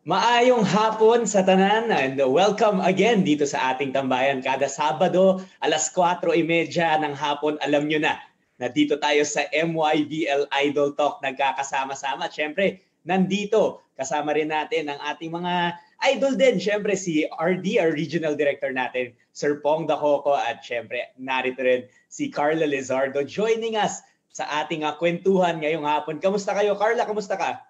Maayong hapon sa tanan and welcome again dito sa ating tambayan. Kada Sabado, alas 4:30 ng hapon, alam nyo na dito tayo sa MYBL Idol Talk nagkakasama-sama. At syempre, nandito kasama rin natin ang ating mga idol din. Syempre si RD, our regional director natin, Sir Pong Dacoco, at syempre narito rin si Carla Lizardo joining us sa ating kwentuhan ngayong hapon. Kamusta kayo, Carla? Kamusta ka?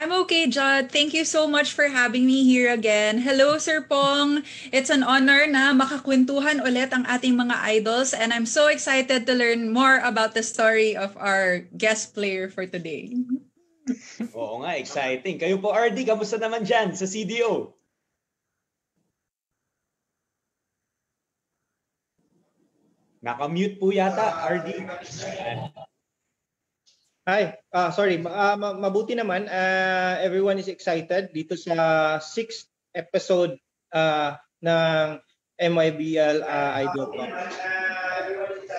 I'm okay, Jod. Thank you so much for having me here again. Hello, Sir Pong. It's an honor na makakwentuhan ulit ang ating mga idols and I'm so excited to learn more about the story of our guest player for today. Oo nga, exciting. Kayo po, RD, kamusta naman dyan sa CDO? Naka-mute po yata, RD. Hi, sorry. Mabuti naman. Everyone is excited dito sa 6th episode ng MYBL Idol Talk.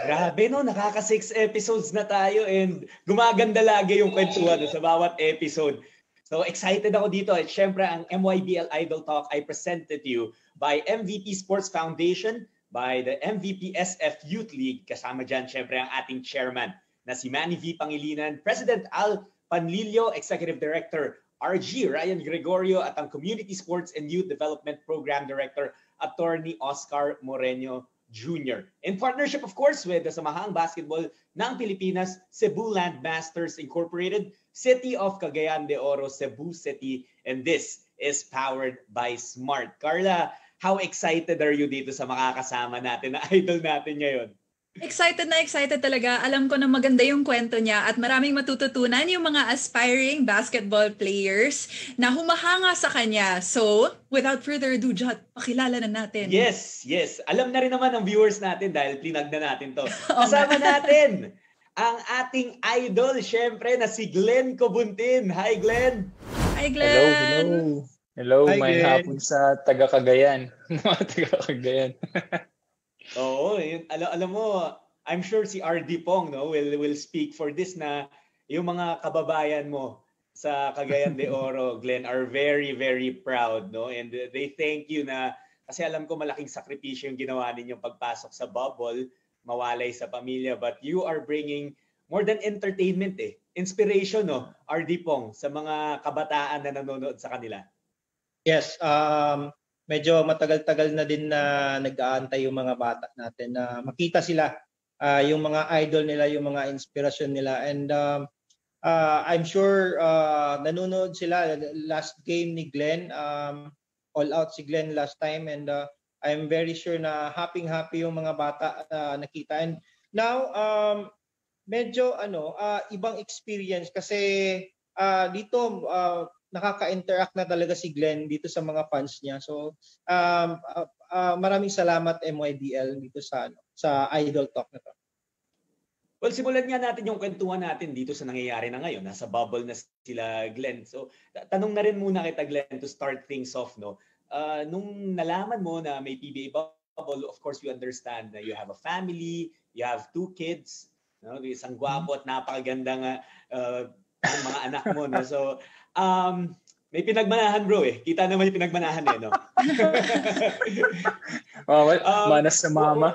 Grabe no, nakaka-6 episodes na tayo and gumaganda lagi yung kwentuhan sa bawat episode. So excited ako dito. At syempre, ang MYBL Idol Talk ay presented to you by MVP Sports Foundation, by the MVP SF Youth League. Kasama dyan syempre ang ating chairman na si Manny V. Pangilinan, President Al Panlilio, Executive Director RG Ryan Gregorio, at ang Community Sports and Youth Development Program Director Attorney Oscar Moreno Jr. In partnership, of course, with the Samahang Basketball ng Pilipinas, Cebu Landmasters Incorporated, City of Cagayan de Oro, Cebu City, and this is powered by Smart. Carla, how excited are you dito sa makakasama natin na idol natin ngayon? Excited talaga. Alam ko na maganda yung kwento niya at maraming matututunan yung mga aspiring basketball players na humahanga sa kanya. So, without further ado, Jot, pakilala na natin. Yes. Alam na rin naman ng viewers natin dahil plinag na natin to. Kasama natin ang ating idol, syempre, na si Glenn Cobuntin. Hi, Glenn! Hi, Glenn! Hello, hi, may hapon sa taga-Cagayan. Mga taga-Cagayan. Oo, alam mo, I'm sure si RD Pong will speak for this na yung mga kababayan mo sa Cagayan de Oro, Glenn, are very, very proud, no? And they thank you na kasi alam ko malaking sakripisyo yung ginawa ninyong pagpasok sa bubble, mawalay sa pamilya, but you are bringing more than entertainment inspiration, no? RD Pong, sa mga kabataan na nanonood sa kanila. Yes, medyo matagal-tagal na din na nag-aantay yung mga bata natin na makita sila, yung mga idol nila, yung mga inspirasyon nila. And I'm sure nanonood sila last game ni Glenn, all out si Glenn last time, and I'm very sure na happy yung mga bata nakita. And now, medyo ibang experience kasi dito nakaka-interact na talaga si Glenn dito sa mga fans niya. So, maraming salamat MYBL dito sa Idol Talk na to. Well, simulan nga natin yung kwentuhan natin dito sa nangyayari na ngayon. Nasa bubble na sila, Glenn. So, tanong na rin muna kita, Glenn, to start things off, no? Nung nalaman mo na may PBA bubble, of course, you understand na you have a family, you have 2 kids, no? Isang gwapo at napakagandang mga anak mo, no? So, may pinagmanahan, bro, Kita naman yung pinagmanahan, no? Manas na mama.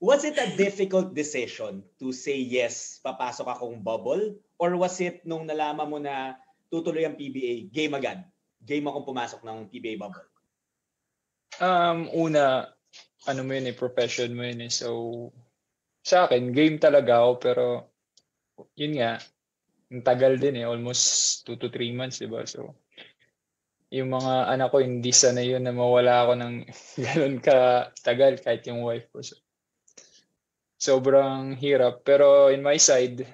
Was it a difficult decision to say yes, papasok akong bubble? Or was it nung nalaman mo na tutuloy ang PBA, game agad? Game akong pumasok ng PBA bubble? Una, mo yun profession mo yun So, sa akin, game talaga ako, pero yun nga, ang tagal din almost 2 to 3 months, diba? So, yung mga anak ko, hindi sanay yun na mawala ako ng gano'n ka-tagal kahit yung wife ko. So, sobrang hirap. Pero in my side,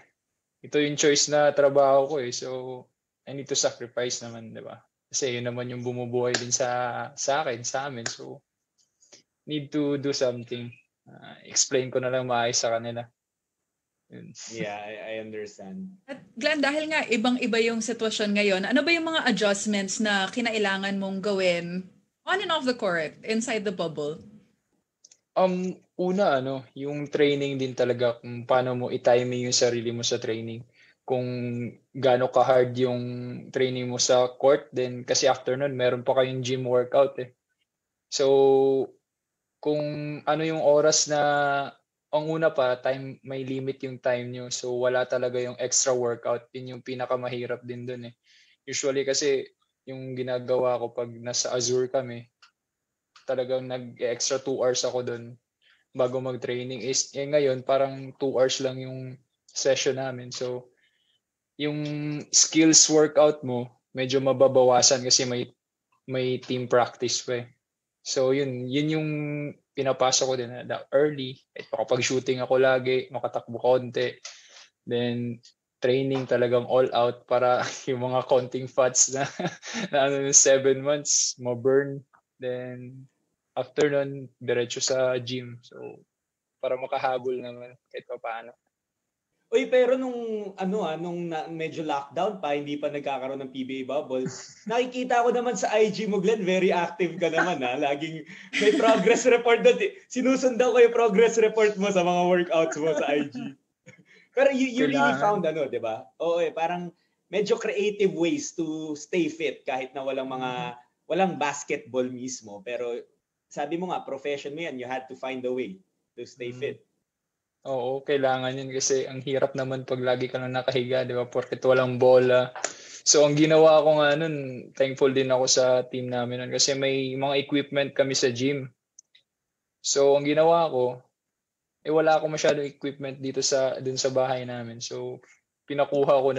ito yung choice na trabaho ko So, I need to sacrifice naman, diba? Kasi yun naman yung bumubuhay din sa akin, sa amin. So, need to do something. Explain ko na lang maayos sa kanila. Yeah, I understand. At Glenn, dahil nga ibang-iba yung sitwasyon ngayon, ano ba yung mga adjustments na kinailangan mong gawin on and off the court, inside the bubble? Una, yung training din talaga, kung paano mo i-timing yung sarili mo sa training. Kung gaano ka-hard yung training mo sa court. Then kasi after nun, meron pa kayong gym workout eh. So, kung ano yung oras na, ang una pa, may limit yung time nyo. So, wala talaga yung extra workout. Yun yung pinakamahirap din dun eh. Usually kasi, yung ginagawa ko pag nasa Azure kami, talagang nag-extra 2 hours ako dun bago mag-training. Ngayon, parang 2 hours lang yung session namin. So, yung skills workout mo, medyo mababawasan kasi may team practice pa eh. So yun yung pinapasok ko din na early. At makapag-shooting ako lagi, makatakbo konti. Then training talagang all out para yung mga konting fats na 7 months ma-burn. Then after nun, diretso sa gym. So para makahabol naman kahit pa paano. Uy, pero nung medyo lockdown pa, hindi pa nagkakaroon ng PBA bubble, nakikita ko naman sa IG mo, Glenn, very active ka naman ha. Laging may progress report doon. Sinusundan ko yung progress report mo sa mga workouts mo sa IG. Pero you really found di ba? Oo parang medyo creative ways to stay fit kahit na walang basketball mismo. Pero sabi mo nga, profession mo yan, you had to find a way to stay fit. Oo, kailangan yun kasi ang hirap naman pag lagi ka lang nakahiga, di ba? Porket walang bola. So, ang ginawa ko nga nun, thankful din ako sa team namin nun kasi may mga equipment kami sa gym. So, ang ginawa ko, wala akong masyadong equipment dun sa bahay namin. So, pinakuha ko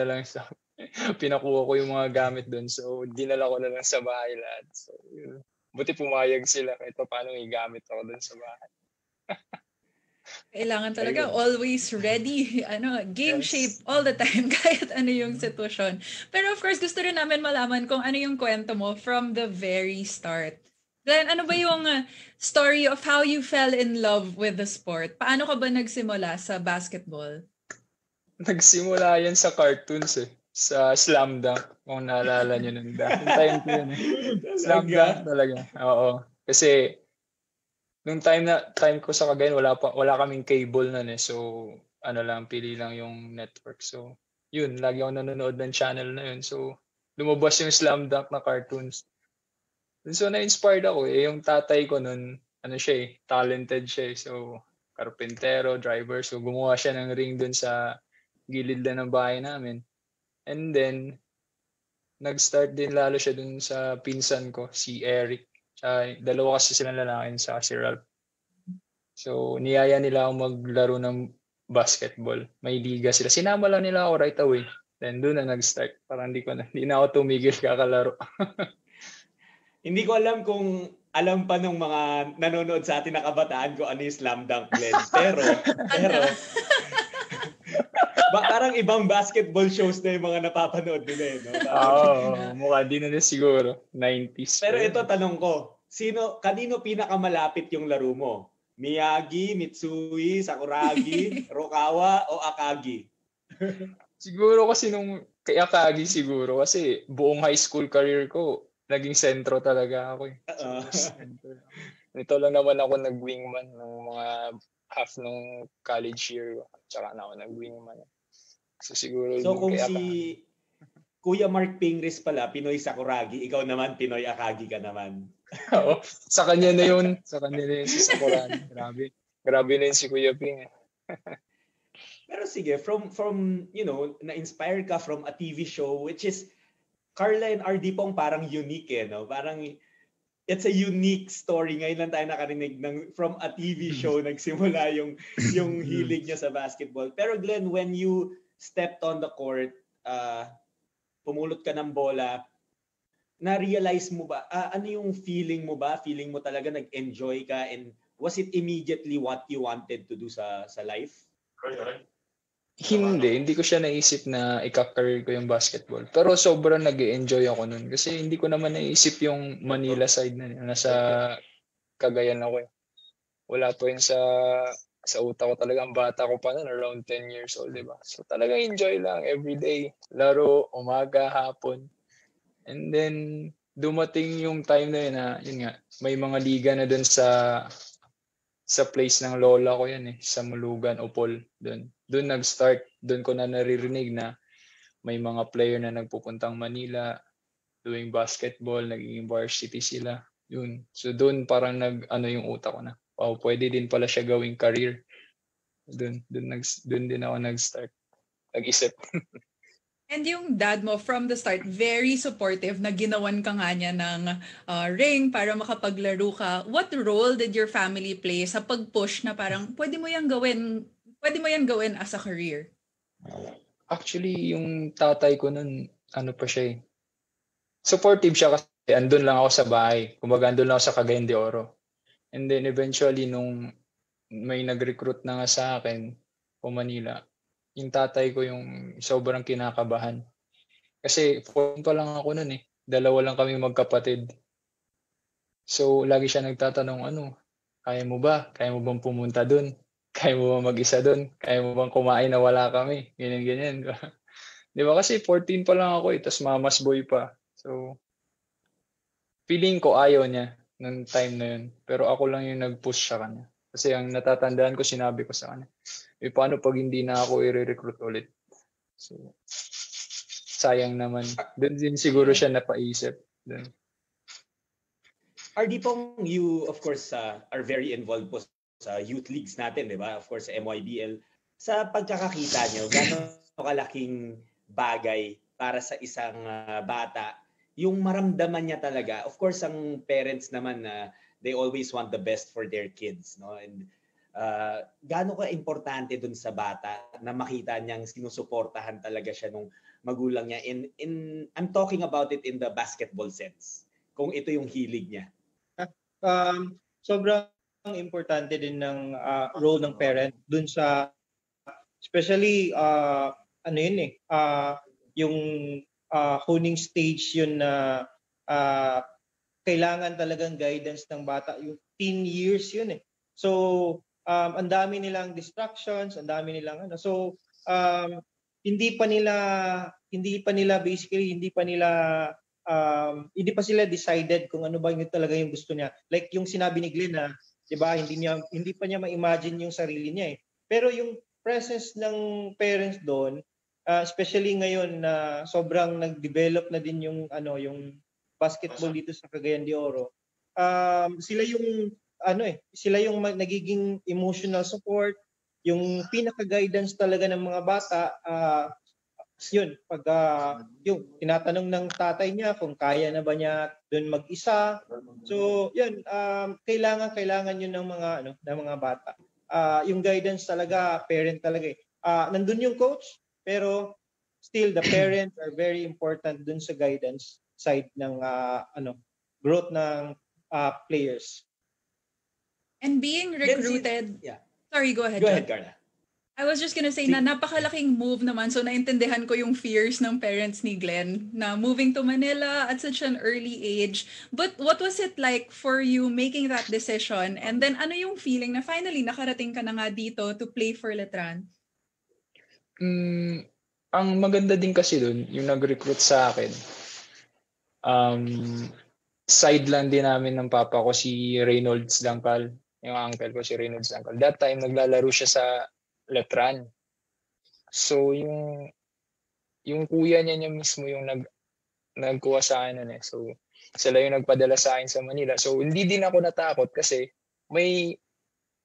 ko yung mga gamit dun. So, dinala ko na lang sa bahay lahat. So, buti pumayag sila kahit paano igamit ako dun sa bahay. Kailangan talaga always ready, game shape all the time kahit ano yung sitwasyon. Pero of course, gusto rin namin malaman kung ano yung kwento mo from the very start. Then ano ba yung story of how you fell in love with the sport? Paano ka ba nagsimula sa basketball? Nagsimula yan sa cartoons eh. Sa Slam Dunk, kung naalala nyo nun. Time ko yun eh. Slam Dunk talaga. Oo. Kasi nung time ko sa Cagayan, wala kaming cable nun eh. So, pili lang yung network. So, yun, lagi ako nanonood ng channel na yun. So, lumabas yung Slam Dunk na cartoons. So, na-inspired ako eh. Yung tatay ko nun, talented siya eh. So, karpentero, driver. So, gumawa siya ng ring dun sa gilid lang ng bahay namin. And then, nag-start din lalo siya dun sa pinsan ko, si Eric. Dalawa kasi silang lalaki sa si Ralph. So, niyaya nila ako maglaro ng basketball. May liga sila. Sinama lang nila ako right away. Then doon na nag-start. Parang hindi na ako tumigil kakalaro. Hindi ko alam kung alam pa nung mga nanonood sa atin na kabataan ko ano yung Slam Dunk, Glenn. Pero parang ibang basketball shows na yung mga napapanood nila eh. No? Mukha din na siguro. 90s. Pero ito tanong ko, kanino pinakamalapit yung laro mo? Miyagi, Mitsui, Sakuragi, Rokawa, o Akagi? Siguro kasi kay Akagi siguro kasi buong high school career ko naging sentro talaga ako eh. Ito lang naman ako nag-wingman ng mga half ng college year ko. Tsaka na ako nag-wingman. So siguro kung si Kuya Mark Pingris pala, Pinoy Sakuragi, ikaw naman Pinoy Akagi ka naman. Oo, sa kanya na yun. Sa kanya na yun si Sakuragi. Grabe na yun si Kuya Ping. Pero sige, from na-inspire ka from a TV show which is Carla and RD Pong parang unique eh, no? Parang it's a unique story. Ngayon lang tayo nakarinig from a TV show nagsimula yung hilig niya sa basketball. Pero Glenn, when you stepped on the court, pumulot ka ng bola, na-realize mo ba, ano yung feeling mo ba? Feeling mo talaga nag-enjoy ka and was it immediately what you wanted to do sa life? Hindi ko siya naisip na ika-career ko yung basketball. Pero sobrang nag-enjoy ako nun kasi hindi ko naman naisip yung Manila side na nasa Cagayan ako eh. Wala po yun sa utak ko talaga. Ang bata ko pa nun, around 10 years old, diba? So talagang enjoy lang everyday. Laro, umaga, hapon. And then dumating yung time na yun nga, may mga liga na dun sa place ng lola ko yan eh, sa Mulugan, Opol, doon nag-start, doon ko na naririnig na may mga player na nagpupuntang Manila doing basketball, naging varsity sila. Yun. So doon parang yung utak ko na. Oh, pwede din pala siya gawing career. Doon din ako nag-start. Nag-isip. And yung dad mo from the start, very supportive na ginawan ka nga niya ng ring para makapaglaro ka. What role did your family play sa pag-push na parang pwede mo yan gawin as a career? Actually, yung tatay ko nun, pa siya eh. Supportive siya kasi andun lang ako sa bahay. Kumbaga andun lang ako sa Cagayan de Oro. And then eventually nung may nag-recruit na nga sa akin po Manila, yung tatay ko yung sobrang kinakabahan. Kasi 14 pa lang ako nun eh. 2 lang kami magkapatid. So lagi siya nagtatanong, kaya mo ba? Kaya mo bang pumunta dun? Kaya mo bang mag-isa dun? Kaya mo bang kumain na wala kami? Ganyan. Di ba? Kasi 14 pa lang ako eh. Tapos mamas boy pa. So feeling ko ayaw niya nung time na yun. Pero ako lang yung nag-push sa kanya. Kasi ang natatandaan ko, sinabi ko sa kanya, paano pag hindi na ako i-recruit ulit? So, sayang naman. Doon din siguro siya napaisip. Doon. RD Pong, you of course are very involved po sa youth leagues natin, di ba? Of course, sa MYBL. Sa pagkakakita nyo, gano'ng kalaking bagay para sa isang bata yung maramdaman niya talaga. Of course, ang parents naman they always want the best for their kids, no? And gaano ka importante dun sa bata na makita niyang sinusuportahan talaga siya nung magulang niya I'm talking about it in the basketball sense. Kung ito yung hilig niya. Sobrang importante din ng role ng parent dun sa especially yung honing stage yun na kailangan talagang guidance ng bata. Yung teen years yun eh. So, ang dami nilang distractions, ang dami nilang So, hindi pa sila decided kung ano ba yung talaga yung gusto niya. Like yung sinabi ni Glenn na, 'di ba, hindi pa niya ma-imagine yung sarili niya eh. Pero yung presence ng parents doon, especially ngayon na sobrang nag-develop na din yung basketball dito sa Cagayan de Oro. Sila yung nagiging emotional support, yung pinaka-guidance talaga ng mga bata. Yun, pag yung tinatanong ng tatay niya kung kaya na ba niya doon mag-isa. So, yun, kailangan yun ng mga bata. Yung guidance talaga, parent talaga eh. Nandun yung coach, pero still the parents are very important dun sa guidance side ng growth ng players. And being recruited. Yeah. Sorry, go ahead. Go ahead, Carla. I was just gonna say na napakalaking move naman. So naintindihan ko yung fears ng parents ni Glenn na moving to Manila at such an early age. But what was it like for you making that decision? And then ano yung feeling na finally nakarating ka na nga dito to play for Letran? Ang maganda din kasi dun, yung nag-recruit sa akin, side lang din namin ng papa ko si Reynolds Dangkal. Yung uncle ko si Reynolds Dangkal. That time, naglalaro siya sa Letran. So, yung kuya niya mismo yung nagkuha sa akin nun eh. So, sila yung nagpadala sa akin sa Manila. So, hindi din ako natakot kasi may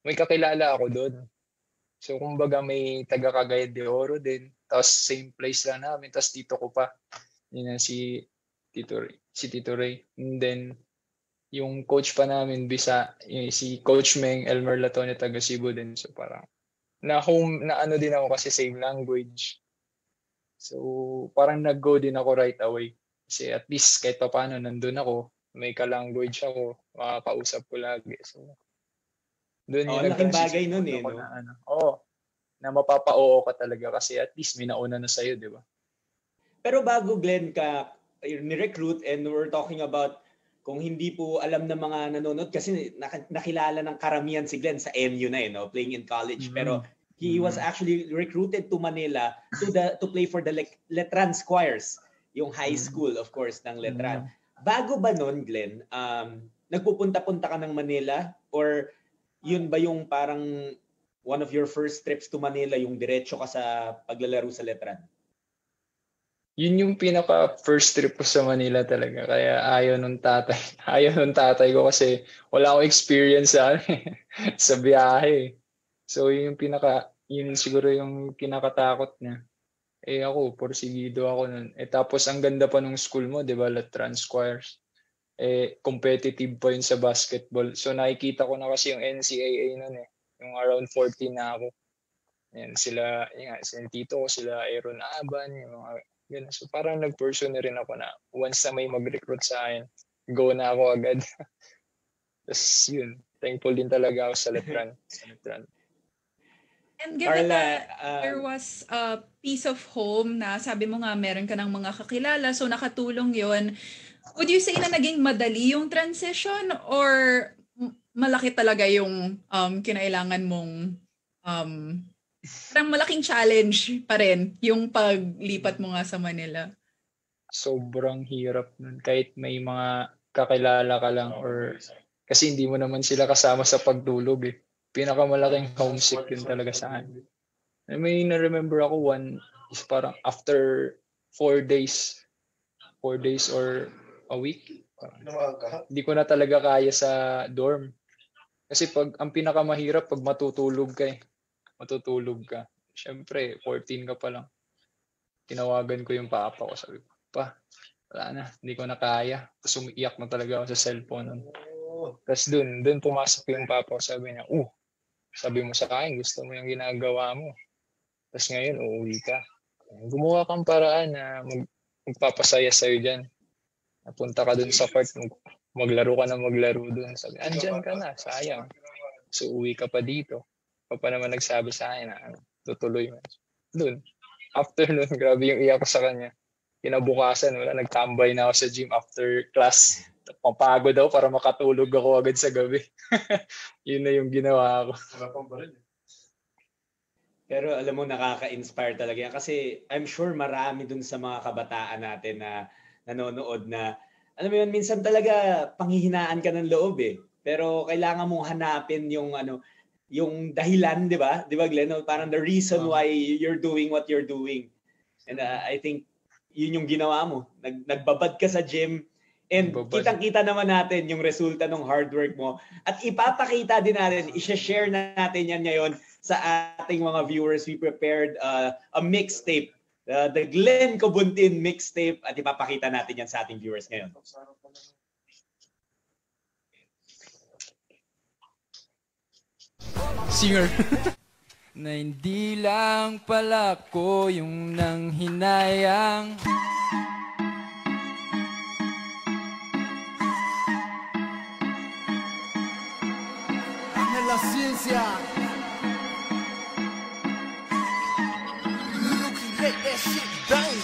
kakilala ako doon. So, kumbaga may taga Cagayan de Oro din. Tapos, same place lang namin. Tapos, tito ko pa. Yun na si Tito Ray. And then, yung coach pa namin, si Coach Meng Elmer Latone taga Cebu din. So, parang, na din ako kasi same language. So, parang nag-go din ako right away. Kasi at least kahit pa paano, nandun ako, may ka-language ako, makakausap ko lagi. So, doon yung laking bagay nun eh, no? Na mapapa-oo ka talaga kasi at least may nauna na sa'yo, di ba? Pero bago Glenn ka ni-recruit and we're talking about kung hindi po alam ng mga nanonood kasi nakilala ng karamihan si Glenn sa MU na no, playing in college. Pero he was actually recruited to Manila to play for the Letran Squires, yung high school of course ng Letran. Bago ba nun, Glenn, nagpupunta-punta ka ng Manila or yun ba yung parang one of your first trips to Manila, yung diretso ka sa paglalaro sa Letran? yun yung pinaka first trip ko sa Manila talaga. Kaya ayaw nung tatay ko kasi wala akong experience sa biyahe. So yun siguro yung kinakatakot niya. Ako, porsigido ako nun. Tapos ang ganda pa nung school mo, di ba, Latran Squires. Competitive pa yun sa basketball. So nakikita ko na kasi yung NCAA nun Yung around 14 na ako. Yan, sila Tito ko, sila Aaron Aban, yung mga ganun. So parang nag-pursue na rin ako na once na may mag-recruit sa akin, go na ako agad. Tapos yun, thankful din talaga ako sa Latran. And given that there was a piece of home na sabi mo nga meron ka ng mga kakilala, so nakatulong yon. Would you say na naging madali yung transition or malaki talaga yung kinailangan mong parang malaking challenge pa rin yung paglipat mo nga sa Manila? Sobrang hirap nun. Kahit may mga kakilala ka lang or kasi hindi mo naman sila kasama sa pagtulog Pinakamalaking homesick yun talaga sa akin. May na-remember ako is parang after 4 days or a week. Hindi ko na talaga kaya sa dorm. Kasi ang pinakamahirap pag matutulog ka. Siyempre, 14 ka pa lang. Tinawagan ko yung papa ko. Sabi ko, pa, wala na, hindi ko na kaya. Tapos umiiyak na talaga ako sa cellphone. Tapos dun pumasok yung papa ko. Sabi niya, sabi mo sa akin, gusto mo yung ginagawa mo. Tapos ngayon, uuwi ka. Gumawa kang paraan na magpapasaya sa'yo dyan. Napunta ka dun sa court, maglaro dun. Sabi, andyan ka na, sayang. So, uwi ka pa dito. Pa naman nagsabi sa akin na tutuloy mo. Dun. After nun, grabe yung iyak ko sa kanya. Kinabukasan, nagtambay na ako sa gym after class. Pampagod daw para makatulog ako agad sa gabi. Yun na yung ginawa ko. Pero alam mo, nakaka-inspire talaga yan. Kasi I'm sure marami dun sa mga kabataan natin na nanonood na, alam mo yun, minsan talaga panghihinaan ka ng loob Pero kailangan mong hanapin yung dahilan, di ba? Di ba, Glenn? Parang the reason why you're doing what you're doing. And I think yun yung ginawa mo. Nagbabad ka sa gym. And kitang-kita naman natin yung resulta ng hard work mo. At ipapakita din natin, i-share natin yan ngayon sa ating mga viewers. We prepared a mixtape, the Glenn Cobuntin mixtape, at ipapakita natin yan sa ating viewers ngayon. Singer. Na hindi lang pala ko yung nanghinayang. La ciencia. Get that shit done.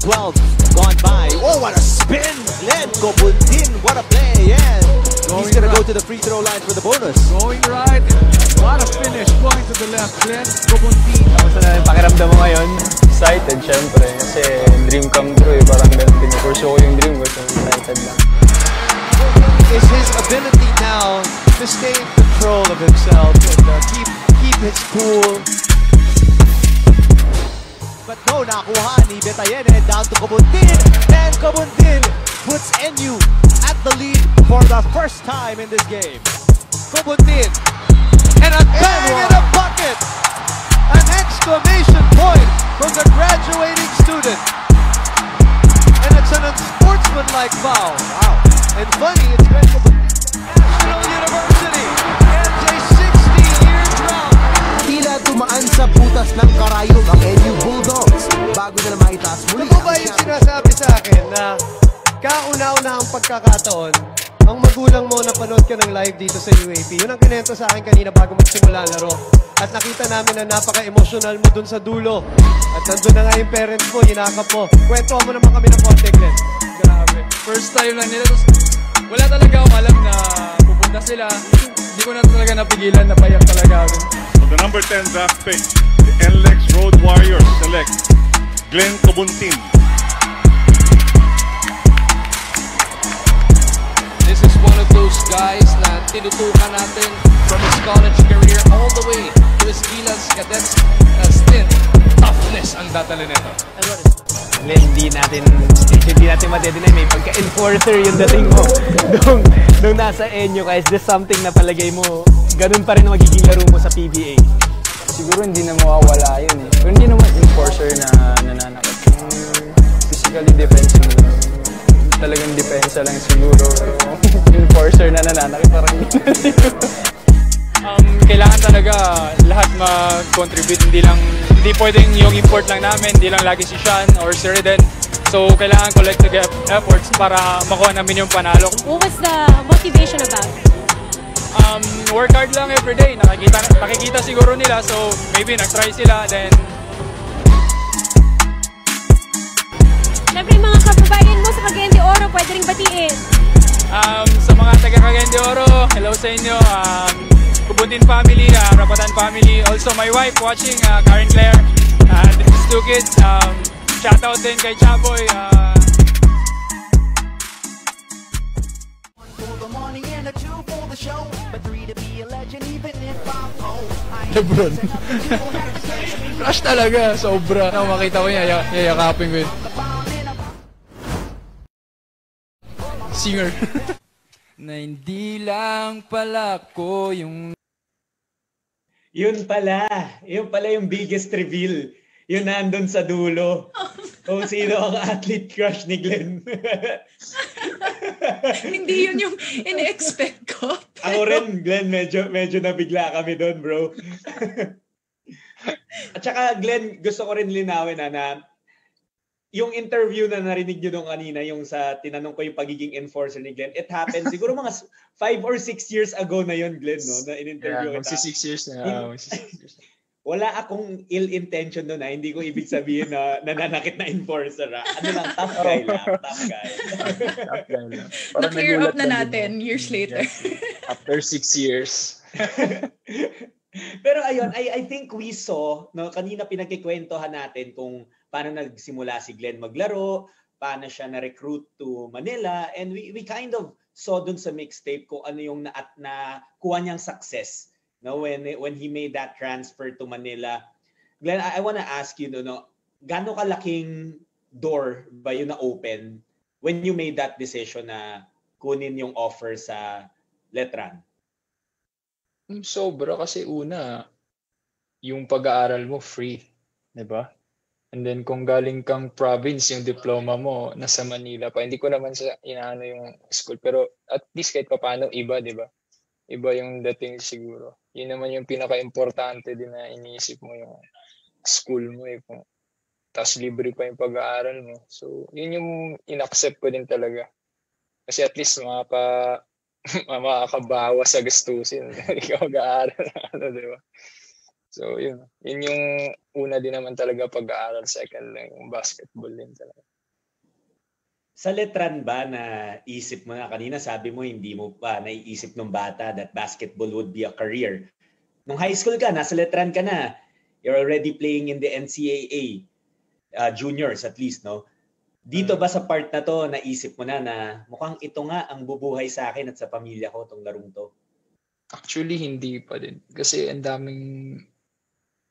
12 gone by. Oh, what a spin! Glenn Cobuntin, what a play! Yeah, he's gonna go to the free throw line for the bonus. Going right. What a finish. Going to the left. Glenn Cobuntin. Kamusta na yung pakiramdam mo ngayon? Excited, syempre. Kasi dream come true Parang pinupursue ko yung dream ko. So excited lang. Is his ability now to stay in control of himself and keep his cool. But no, nakuha ni Betayene down to Cobuntin, and Cobuntin puts NU at the lead for the first time in this game. Cobuntin, and a bang and a bucket! An exclamation point from the graduating student. And it's an unsportsmanlike foul. Wow. And funny, it's Glenn Cobuntin, National University, ends a 60-year drought. Tila tumaan sa butas ng karayom ang NU Bulldogs bago nila maitaas muli. Ano ba yung sinasabi sa akin na kauna-una ang pagkakataon, ang magulang mo napanood ka ng live dito sa UAP? Yun ang kinento sa akin kanina bago magsimula ang laro. At nakita namin na napaka-emotional mo dun sa dulo. At nandun na nga yung parents mo, hinakap mo. Kwento mo naman kami ng konti, Glenn. Grabe. First time lang nila. Tapos, wala talaga akong alam na pupunta sila. Hindi ko na talaga napigilan, napayak talaga ako. The number 10 draft pick, the NLEX Road Warriors select Glenn Cobuntin. This is one of those guys na tinutukan natin from his college career all the way to his Gilas Cadets stint. Toughness ang dadala nito. Hindi natin madedeny, may pagka-enforcer yung dating mo nung nasa NU, kaya is this something na palagay mo ganun pa rin ang magiging laro mo sa PBA? Siguro hindi na mawawala yun eh. Pero hindi naman enforcer na nananakit. Physically defensive. Talagang depensa lang siguro. Enforcer na nananakit parang hindi. Kailangan talaga lahat mag-contribute. Hindi pwedeng yung import lang namin, hindi lang lagi si Sean or si Reden. So kailangan collective efforts para makuha namin yung panalo. What was the motivation about? Work hard lang every day. Nakikita siguro nila, so maybe nag-try sila, then Siyempre, mga kababayan mo sa Cagayan de Oro, pwede rin batiin. Sa mga taga Cagayan de Oro, hello sa inyo. Kubuntin family, Rapatan family. Also my wife watching, Karen Claire. This is 2 kids. Shout out din kay Chaboy. Lebron. Crush talaga, sobra. Nang makita ko niya, yayakapin ko yun. Singer. Na hindi lang pala ko yung... Yun pala yung biggest reveal. Yun nandun sa dulo. Kung sino ang athlete crush ni Glenn. Hindi yun yung in-expect ko. Pero... Ako rin, Glenn, medyo nabigla kami doon, bro. At saka, Glenn, gusto ko rin linawin na yung interview na narinig nyo nung kanina, yung sa tinanong ko yung pagiging enforcer ni Glenn, it happened siguro mga 5 or 6 years ago na yun, Glenn, no? Na in-interview kita. 6 years na. Wala akong ill intention doon, hindi ko ibig sabihin na nananakit na enforcer. Ano lang, tough guy lang. Tough guy. Na-clear up na natin years later. After 6 years. Pero ayun, I think we saw, no, kanina pinagkikwentohan natin kung paano nagsimula si Glenn maglaro, paano siya na-recruit to Manila, and we kind of saw dun sa mixtape kung ano yung nakuha niyang success. No, when he made that transfer to Manila. Glenn, I want to ask you, no, gaano kalaking door ba yun na open when you made that decision na kunin yung offer sa Letran? Sobra kasi una, yung pag-aaral mo free, 'di ba? And then kung galing kang province, yung diploma mo nasa Manila pa. Hindi ko naman sa inaano yung school, pero at least kahit paano iba, 'di ba? Iba yung dating siguro. Yun naman yung pinaka-importante din na iniisip mo yung school mo eh. Tapos libre pa yung pag-aaral mo. So, yun yung in-accept ko din talaga. Kasi at least makakabawas sa gastusin. Hindi ka mag-aaral. Diba? So, yun. Yun yung una din naman talaga pag-aaral. Second lang yung basketball din talaga. Sa Letran ba na isip mo na kanina, sabi mo hindi mo pa naiisip nung bata that basketball would be a career. Nung high school ka, nasa Letran ka na. You're already playing in the NCAA. Juniors at least, no? Dito ba sa part na to, naisip mo na mukhang ito nga ang bubuhay sa akin at sa pamilya ko, tong larong to? Actually, hindi pa din. Kasi ang daming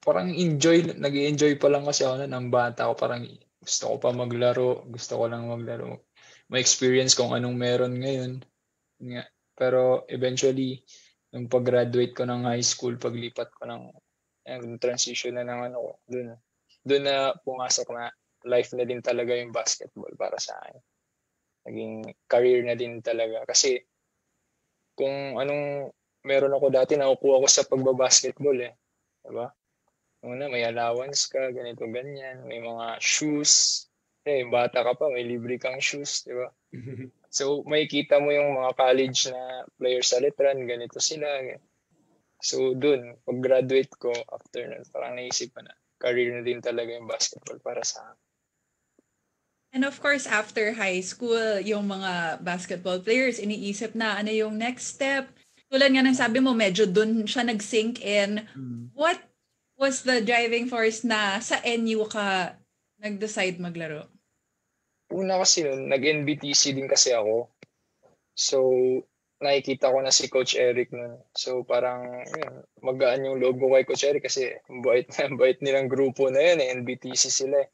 parang nag-enjoy pa lang kasi ako ng bata ko. Parang gusto ko pa maglaro, gusto ko lang maglaro. May experience kung anong meron ngayon. Pero eventually, nung pag-graduate ko ng high school, paglipat ko ng transition na ng doon na pumasok na life na din talaga yung basketball para sa akin. Naging career na din talaga. Kasi kung anong meron ako dati, nakukuha ko sa pagbabasketball eh. Diba? Una, may allowance ka, ganito, ganyan. May mga shoes. Bata ka pa, may libre kang shoes, di ba? So, makikita mo yung mga college na players sa Letran, ganito sila. So, dun, pag-graduate ko, after nun, parang naisip ko na, career na din talaga yung basketball para sa akin. And of course, after high school, yung mga basketball players, iniisip na ano yung next step. Tulad nga ng sabi mo, medyo dun siya nag-sink in. What was the driving force na sa NU ka nag-decide maglaro? Una kasi nun, nag-NBTC din kasi ako. So, nakikita ko na si Coach Eric nun. So parang yun, magaan yung loob ko kay Coach Eric kasi bait nilang grupo na yun eh. NBTC sila eh.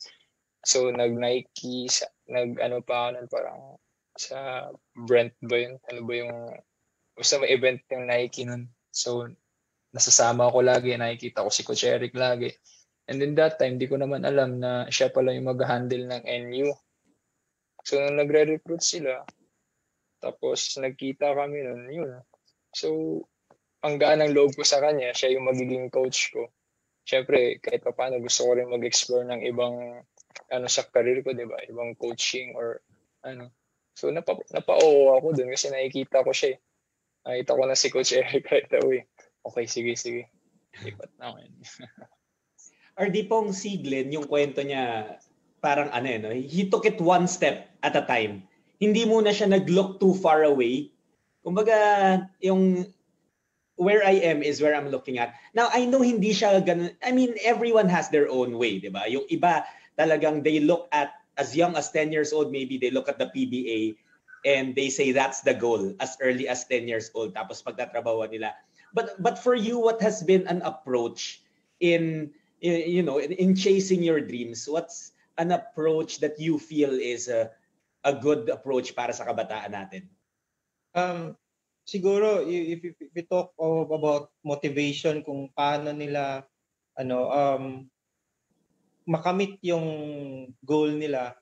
So nag-Nike, nag-ano pa ako nun, parang sa Brent ba yun? Ano ba yung basta may event yung Nike nun. So nasasama ako lagi, nakikita ko si Coach Eric lagi. And then that time, di ko naman alam na siya pala yung mag-handle ng NU. So nung nagre-recruit sila, tapos nagkita kami nun, yun. So, ang gaan ng loob ko sa kanya, siya yung magiging coach ko. Siyempre, kahit pa paano, gusto ko rin mag-explore ng ibang sa career ko, di ba? Ibang coaching or ano. So, napa-oo ako dun kasi nakikita ko siya. Nakita ko na si Coach Eric right away. Okay, sige. Lipat na ako yun. RD pong si Glenn, yung kwento niya, parang he took it one step at a time. Hindi muna siya nag-look too far away. Kumbaga, yung where I am is where I'm looking at. Now, I know hindi siya ganun. I mean, everyone has their own way, di ba? Yung iba talagang they look at, as young as 10 years old, maybe they look at the PBA and they say that's the goal as early as 10 years old. Tapos pagtatrabaho nila. But for you, what has been an approach in chasing your dreams? What's an approach that you feel is a good approach para sa kabataan natin? Siguro if we talk about motivation, kung paano nila makamit yung goal nila,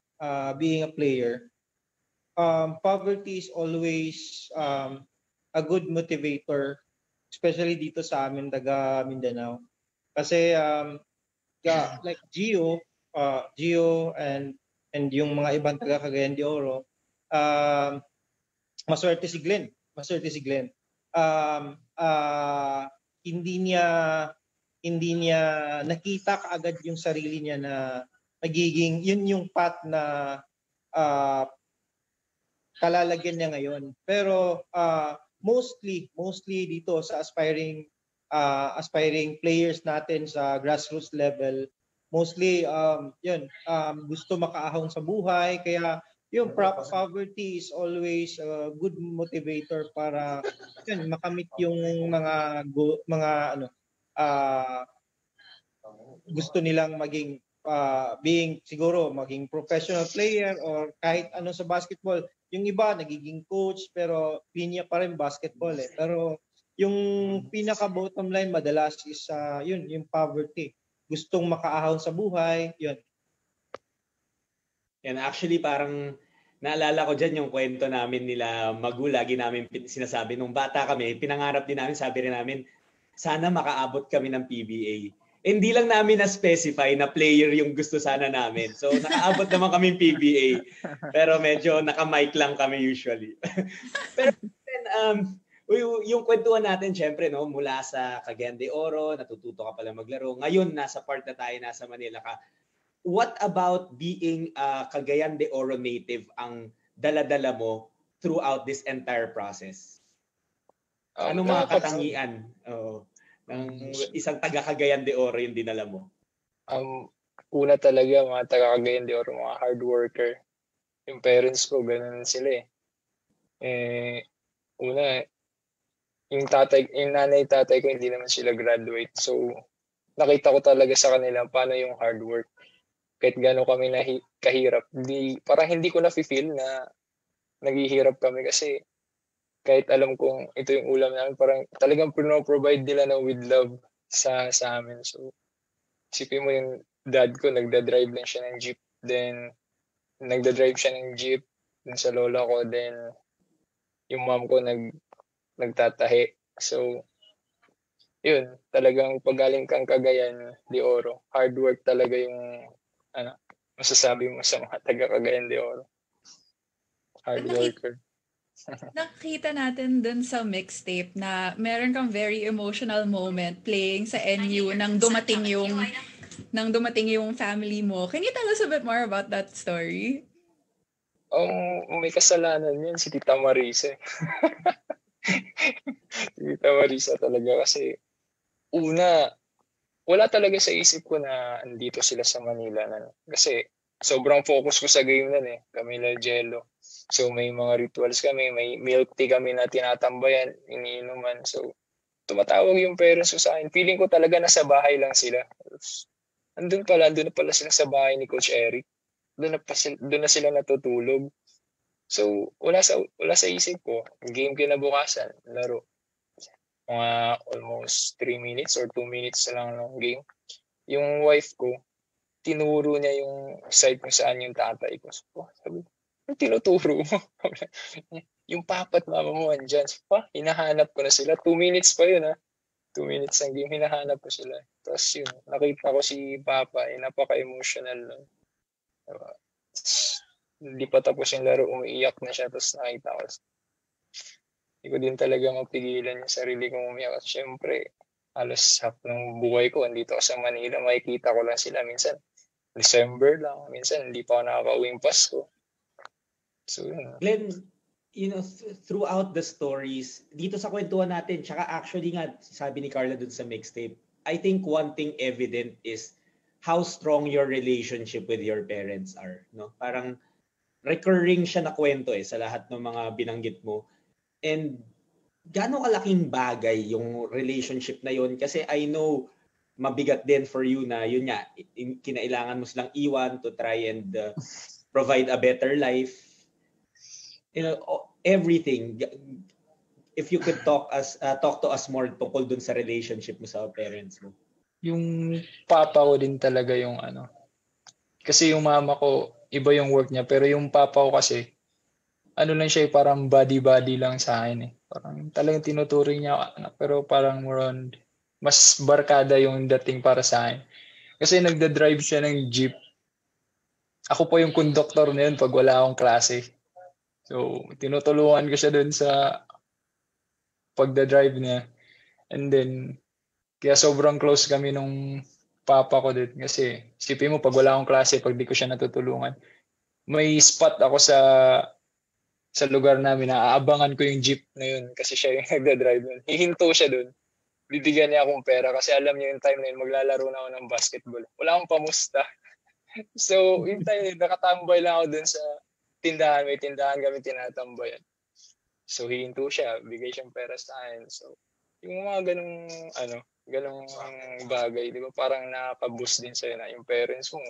being a player, poverty is always a good motivator, especially dito sa amin taga Mindanao. Kasi like Gio and yung mga ibang taga Cagayan de Oro, maswerte si Glenn. Hindi niya nakita kaagad yung sarili niya na magiging yun yung path na kalalagyan niya ngayon. Pero mostly dito sa aspiring players natin sa grassroots level, mostly gusto makaahon sa buhay, kaya yung poverty is always a good motivator para makamit yung mga gusto nilang maging maging professional player or kahit ano sa basketball. Yung iba nagiging coach pero linya pa rin basketball eh. Pero yung pinaka bottom line madalas is yung poverty. Gustong makaahon sa buhay, yun. And actually parang naalala ko dyan yung kwento namin nila Magu, lagi namin sinasabi nung bata kami, pinangarap din namin, sabi rin namin, sana makaabot kami ng PBA. Hindi lang namin na-specify na player yung gusto sana namin. So nakaabot naman kami ng PBA. Pero medyo naka-mic lang kami usually. Pero yung kwentuhan natin, syempre, no, mula sa Cagayan de Oro, natututo ka pala maglaro. Ngayon, nasa part na tayo, nasa Manila ka. What about being Cagayan de Oro native ang dala-dala mo throughout this entire process? Anong mga katangian ng isang taga Cagayan de Oro yung dinala mo? Una talaga, mga taga Cagayan de Oro, mga hard worker. Yung parents ko, ganun sila eh. Una, yung nanay-tatay ko, hindi naman sila graduate. So, nakita ko talaga sa kanila paano yung hard work. Kahit gano'n kami kahirap, parang hindi ko na-feel na naghihirap kami kasi kahit alam kong ito yung ulam namin, parang talagang provide nila na with love sa amin. So, isipin mo yung dad ko, nagda-drive lang siya ng jeep. Then, nagda-drive siya ng jeep dun sa lola ko. Then, yung mom ko nagtatahi. So, yun, talagang pagaling kang Cagayan de Oro, hard work talaga yung masasabi mo sa mga taga Cagayan de Oro. Hard worker. Nakita natin dun sa mixtape na meron kang very emotional moment playing sa NU nang dumating yung family mo. Can you tell us a bit more about that story? May kasalanan yun si Tita Marisa. Si Tita Marisa talaga kasi una, wala talaga sa isip ko na andito sila sa Manila. Kasi sobrang focus ko sa game nun eh. Camila Jello. So may mga rituals kami, may milk tea kami na tinatambayan, iniinuman. So tumatawag yung parents ko sa akin. Feeling ko talaga nasa bahay lang sila. Andun na pala sila sa bahay ni Coach Eric. Doon na sila natutulog. So wala sa isip ko, game kinabukasan, laro. Mga almost 3 minutes or 2 minutes na lang ng game. Yung wife ko, tinuro niya yung side kung saan yung tatay ko. So, sabi, yung tinuturo mo? Yung papa at mama mo andyan. So, hinahanap ko na sila. 2 minutes pa yun, ha? 2 minutes ang game, hinahanap ko sila. Tapos yun, nakita ko si papa, napaka-emotional lang. Hindi pa tapos yung laro, umiiyak na siya. Tapos nakita ko. Hindi ko din talaga mapigilan yung sarili kong umiyak. At syempre, halos half ng buhay ko, andito ako sa Manila, makikita ko lang sila. Minsan, December lang. Minsan, hindi pa ako nakaka-uwing Pasko. So, yun. Glenn, throughout the stories, dito sa kwentuhan natin, tsaka actually nga, sabi ni Carla dun sa mixtape, I think one thing evident is how strong your relationship with your parents are. No? Parang recurring siya na kwento sa lahat ng mga binanggit mo. And gaano kalaking bagay yung relationship na yun? Kasi I know mabigat din for you na yun nga, kinailangan mo silang iwan to try and provide a better life. Everything. If you could talk to us more tungkol dun sa relationship mo sa parents mo. Yung papa ko din talaga yung kasi yung mama ko, iba yung work niya. Pero yung papa ko kasi, lang siya, parang body lang sa akin. Parang talagang tinuturing niya anak, pero parang more on, mas barkada yung dating para sa akin. Kasi nagda-drive siya ng jeep. Ako po yung conductor na yun pag wala akong klase. So, tinutulungan ko siya dun sa pagda-drive niya. And then, kaya sobrang close kami nung papa ko din. Kasi, isipin mo, pag wala akong klase, pag di ko siya natutulungan, may spot ako sa lugar namin na aabangan ko yung jeep na yun kasi siya yung nagda-drive nun. Hihinto siya dun. Bibigyan niya akong pera kasi alam niya yung time na yun, maglalaro na ako ng basketball. Wala akong pamusta. So, yung time na yun, nakatambay lang ako dun sa tindahan. May tindahan kami tinatambayan. So, hihinto siya. Bigay siyang pera sa akin. So, yung mga ganung bagay, di ba? Parang nakaka-boost din sa'yo na yung parents mo.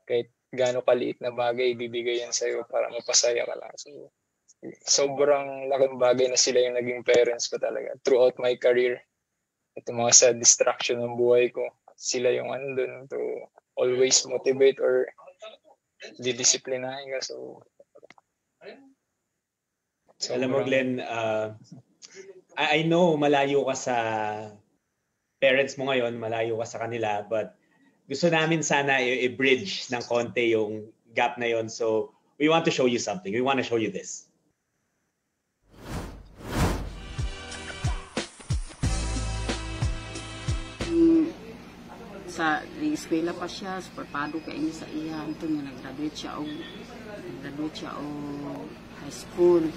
Kahit gaano kaliit na bagay, ibibigay yan sa'yo para mapasaya ka lang. So, sobrang laking bagay na sila yung naging parents ko talaga. Throughout my career, ito mga sa distraction ng buhay ko, sila yung andun to always motivate or didisiplinahin ka. So alam mo, Glenn, I know malayo ka sa parents mo ngayon, malayo ka sa kanila, but gusto namin sana i-bridge ng konti yung gap na yon. So we want to show you something. We want to show you this. Sa eskwela pa siya, superpado ka ini sa iya. Ito nga, nag-graduate siya o high school.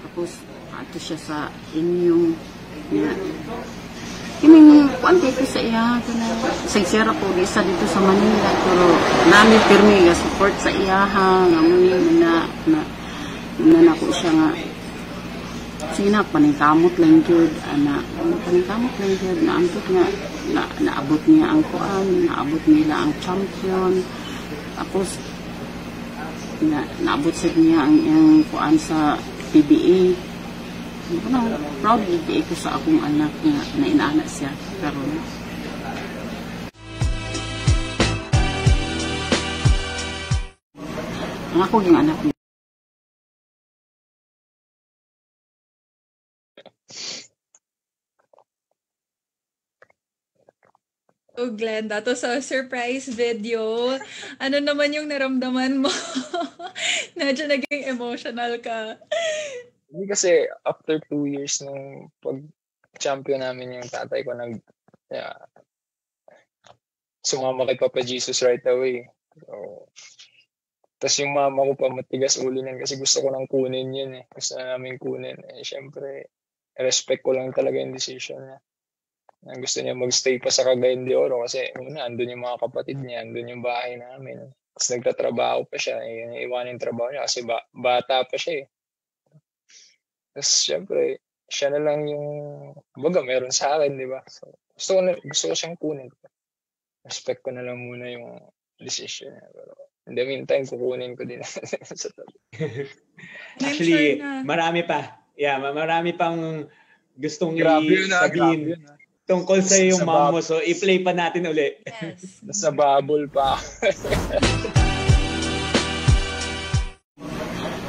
Tapos, ato siya sa inyong kining kuante ko sa iya. Sincere ko, isa dito sa Manila. Pero, namin pirmi nga support sa iya ha. Nga muli na ko siya nga. Sina, paningkamot lang yun. Paningkamot lang yun. Naambot nga. Naabot niya ang kuan, naabot nila ang champion. Tapos naabot niya ang kuan sa PBA. Proud PBA ko sa akong anak na inaanak siya karon. Ang ako yung anak niya. Oh, Glenn, that was a surprise video. Ano naman yung naramdaman mo? Medyo naging emotional ka. Hindi kasi after 2 years nung pag-champion namin yung tatay ko, sumama kay Papa Jesus right away. So, tapos yung mama ko pa matigas ulo niyan kasi gusto ko nang kunin yun eh. Gusto na namin kunin. Siyempre, respect ko lang talaga yung decision niya. Gusto niya magstay pa sa Cagayan de Oro kasi una, andun yung mga kapatid niya, andun yung bahay namin. Tapos nagtatrabaho pa siya. Iwanan yung trabaho niya kasi bata pa siya eh. Tapos syempre, siya na lang yung, baga meron sa akin, di ba? So, gusto ko siyang kunin. Respect ko na lang muna yung decision niya. Pero in the meantime, kukunin ko din sa tabi. Actually, marami pa. Yeah, marami pang gustong sabihin tungkol sa yung mom mo. So, i-play pa natin uli. Yes. Nasa bubble pa.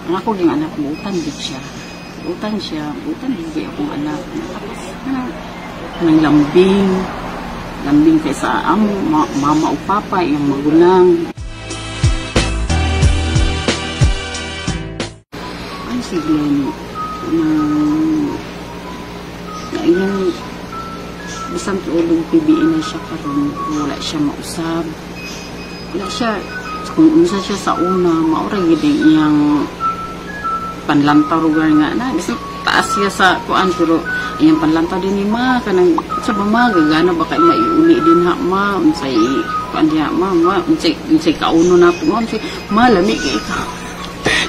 Ang ako yung anak mo, utang din siya. Utang din akong anak. Tapos, nang lambing kay sa amo, mama o papa, yung magulang. Ay, si Glenn, yung bisang tuulong PBA na siya karon, wala siya mausab. Wala siya, kung unsa siya sa una, maura gid iyang panlantaw lugar nga na. Bisang taas siya sa kuan, pero iyang panlantaw din ni ma, kanang sa ba ma, gagana ba kay maiuli din ha ma, unsay kuan diha ma, unsay kauno na po, unsay ma, lami kay ikaw.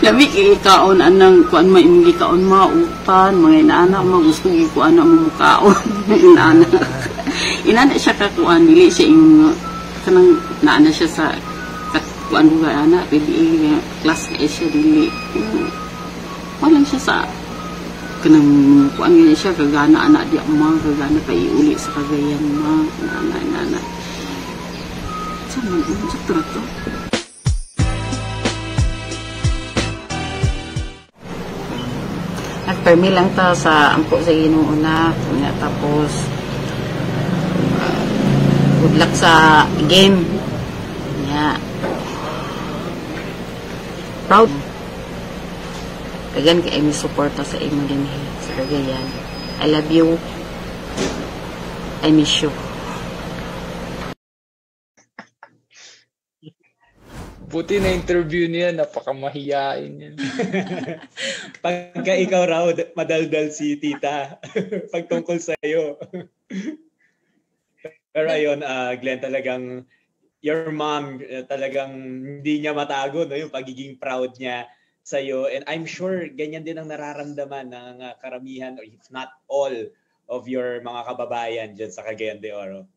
Lami kay ikaon anang kuan maimgi kaon mautan mga inaanak mo gusto gi kuan mo mukaon inana siya ka kuan dili siya yung kanang naana siya sa kuan lugar ana pwede class ka siya dili wala siya sa kanang kuan nga siya kagana anak di ama kagana kay uli sa Cagayan ma nana sa trato. Nagpermi lang ta sa ampo sa Ginoo na tapos good luck sa game nya proud kagan kay mi suporta sa imo din sa Cagayan. I love you, I miss you. Buti na interview niya, napakamahiyain yan. Pagka ikaw raw, madaldal si tita. Pagtungkol sa'yo. Pero ayun, Glenn, talagang your mom, talagang hindi niya matago no, yung pagiging proud niya sa'yo. And I'm sure ganyan din ang nararamdaman ng karamihan, or if not all, of your mga kababayan dyan sa Cagayan de Oro.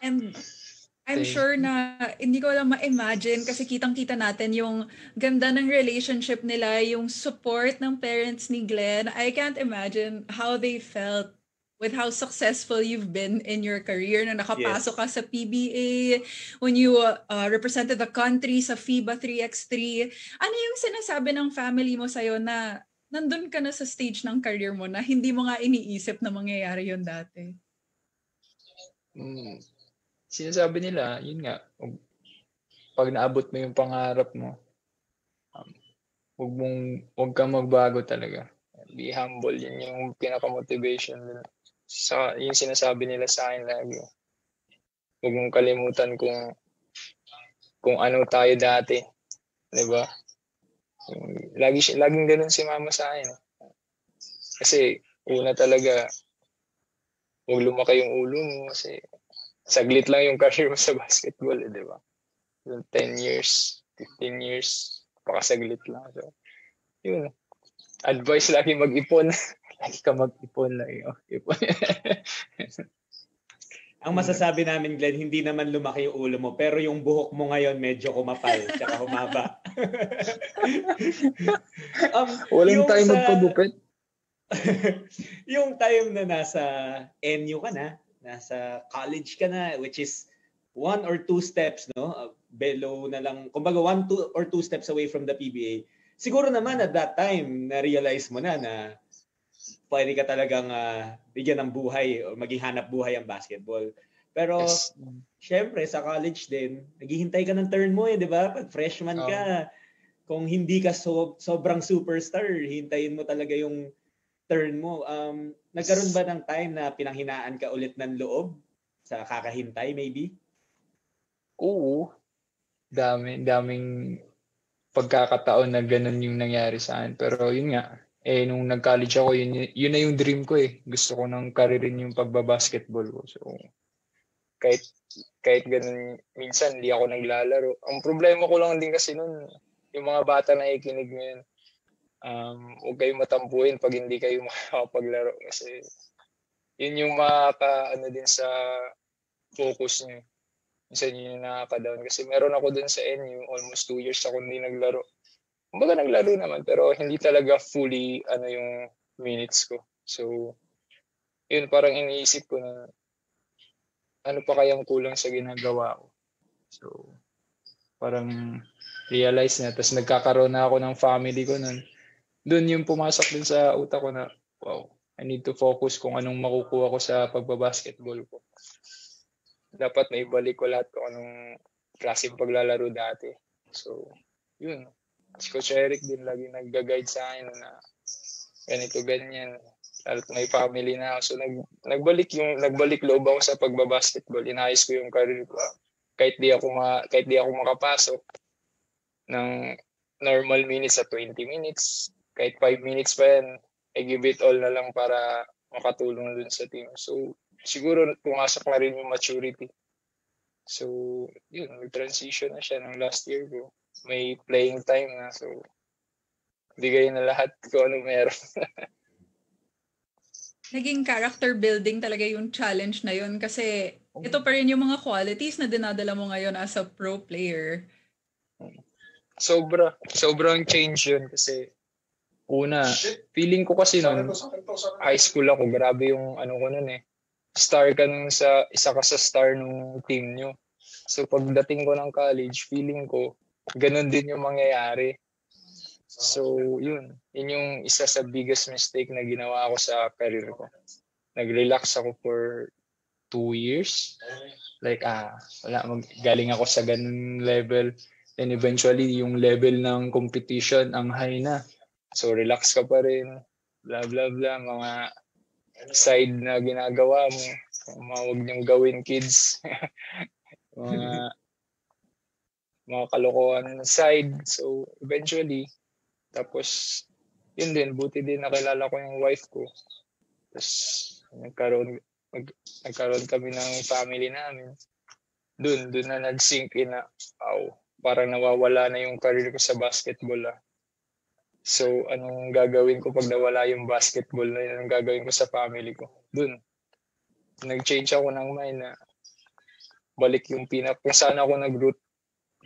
And I'm sure na hindi ko lang ma-imagine kasi kitang-kita natin yung ganda ng relationship nila, yung support ng parents ni Glenn. I can't imagine how they felt with how successful you've been in your career na nakapasok ka sa PBA, when you represented the country sa FIBA 3x3. Ano yung sinasabi ng family mo sa'yo na nandun ka na sa stage ng career mo na hindi mo nga iniisip na mangyayari yun dati? Sinasabi nila, yun nga, pag naabot mo yung pangarap mo, huwag kang magbago talaga. Be humble, yun yung pinaka-motivation nila. Yung sinasabi nila sa akin lagi. Huwag mong kalimutan kung ano tayo dati. Diba? Laging ganun si mama sa akin. Kasi, una talaga, huwag lumaki yung ulo mo kasi saglit lang yung career mo sa basketball, di ba? 10 years, 15 years, pakasaglit lang. So, yun. Advice lagi mag-ipon. Lagi ka mag-ipon lang yun. Ipon. Ang masasabi namin, Glenn, hindi naman lumaki yung ulo mo, pero yung buhok mo ngayon medyo kumapal, tsaka humaba. Walang time magpagupit. Yung time na nasa NU ka na, nasa college ka na, which is 1 or 2 steps, no? Below na lang, kumbaga 1 or 2 steps away from the PBA. Siguro naman at that time, na-realize mo na pwede ka talagang bigyan ng buhay o maging hanap buhay ang basketball. Pero, syempre, sa college din, naghihintay ka ng turn mo di ba? Pag freshman ka, kung hindi ka sobrang superstar, hintayin mo talaga yung turn mo. Nagkaroon ba ng time na pinanghinaan ka ulit ng loob sa kakahintay maybe? Oo. Daming pagkakataon na ganun yung nangyari sa akin. Pero yun nga, nung nag-college ako, yun na yung dream ko eh. Gusto ko ng careerin yung pagbabasketball ko. So, kahit ganun, minsan hindi ako naglalaro. Ang problema ko lang din kasi nun, yung mga bata na ikinig ngayon, huwag kayong matampuin pag hindi kayo makapaglaro kasi yun yung ano din sa focus niyo. Minsan yun yung nakaka-down kasi meron ako dun sa NU, almost 2 years ako hindi naglaro. Kumbaga naglaro naman pero hindi talaga fully yung minutes ko. So, yun parang iniisip ko na ano pa kayang kulang sa ginagawa ko. So, parang realize na. Tapos nagkakaroon na ako ng family ko nun. Doon yung pumasok din sa utak ko na, wow, I need to focus kung anong makukuha ko sa pagbabasketball ko. Dapat na ibalik ko lahat kung anong klaseng paglalaro dati. So, yun. Si Coach Eric din lagi nag-guide sa akin na ganito, ganyan. Lalo't may family na ako. So, nagbalik loob ako sa pagbabasketball. Inayos ko yung career ko. Kahit di ako makapasok ng normal minutes sa 20 minutes, kahit 5 minutes pa yan, I give it all na lang para makatulong dun sa team. So, siguro pumasok na rin yung maturity. So, yun, mag-transition na siya ng last year ko. May playing time na. So, bigay na lahat kung ano meron. Naging character building talaga yung challenge na yun kasi ito pa rin yung mga qualities na dinadala mo ngayon as a pro player. Sobrang change yun kasi una, feeling ko kasi nun, high school ako, grabe yung ko nun eh. Star ka nun isa ka sa star ng team nyo. So pagdating ko ng college, feeling ko, ganun din yung mangyayari. So yun yung isa sa biggest mistake na ginawa ko sa career ko. Nag-relax ako for 2 years. Like, galing ako sa ganun level. And eventually, yung level ng competition, ang high na. So, relax ka pa rin. Blah, blah, blah. Mga side na ginagawa mo. Mga huwag niyong gawin, kids. mga kalokohan na side. So, eventually, tapos, yun din. Buti din nakilala ko yung wife ko. Tapos, nagkaroon kami ng family namin. Doon na nag-sink in na, parang nawawala na yung career ko sa basketball. So, anong gagawin ko pag nawala yung basketball na yun? Anong gagawin ko sa family ko? Doon. Nag-change ako ng mind na balik yung kung saan ako nag-root.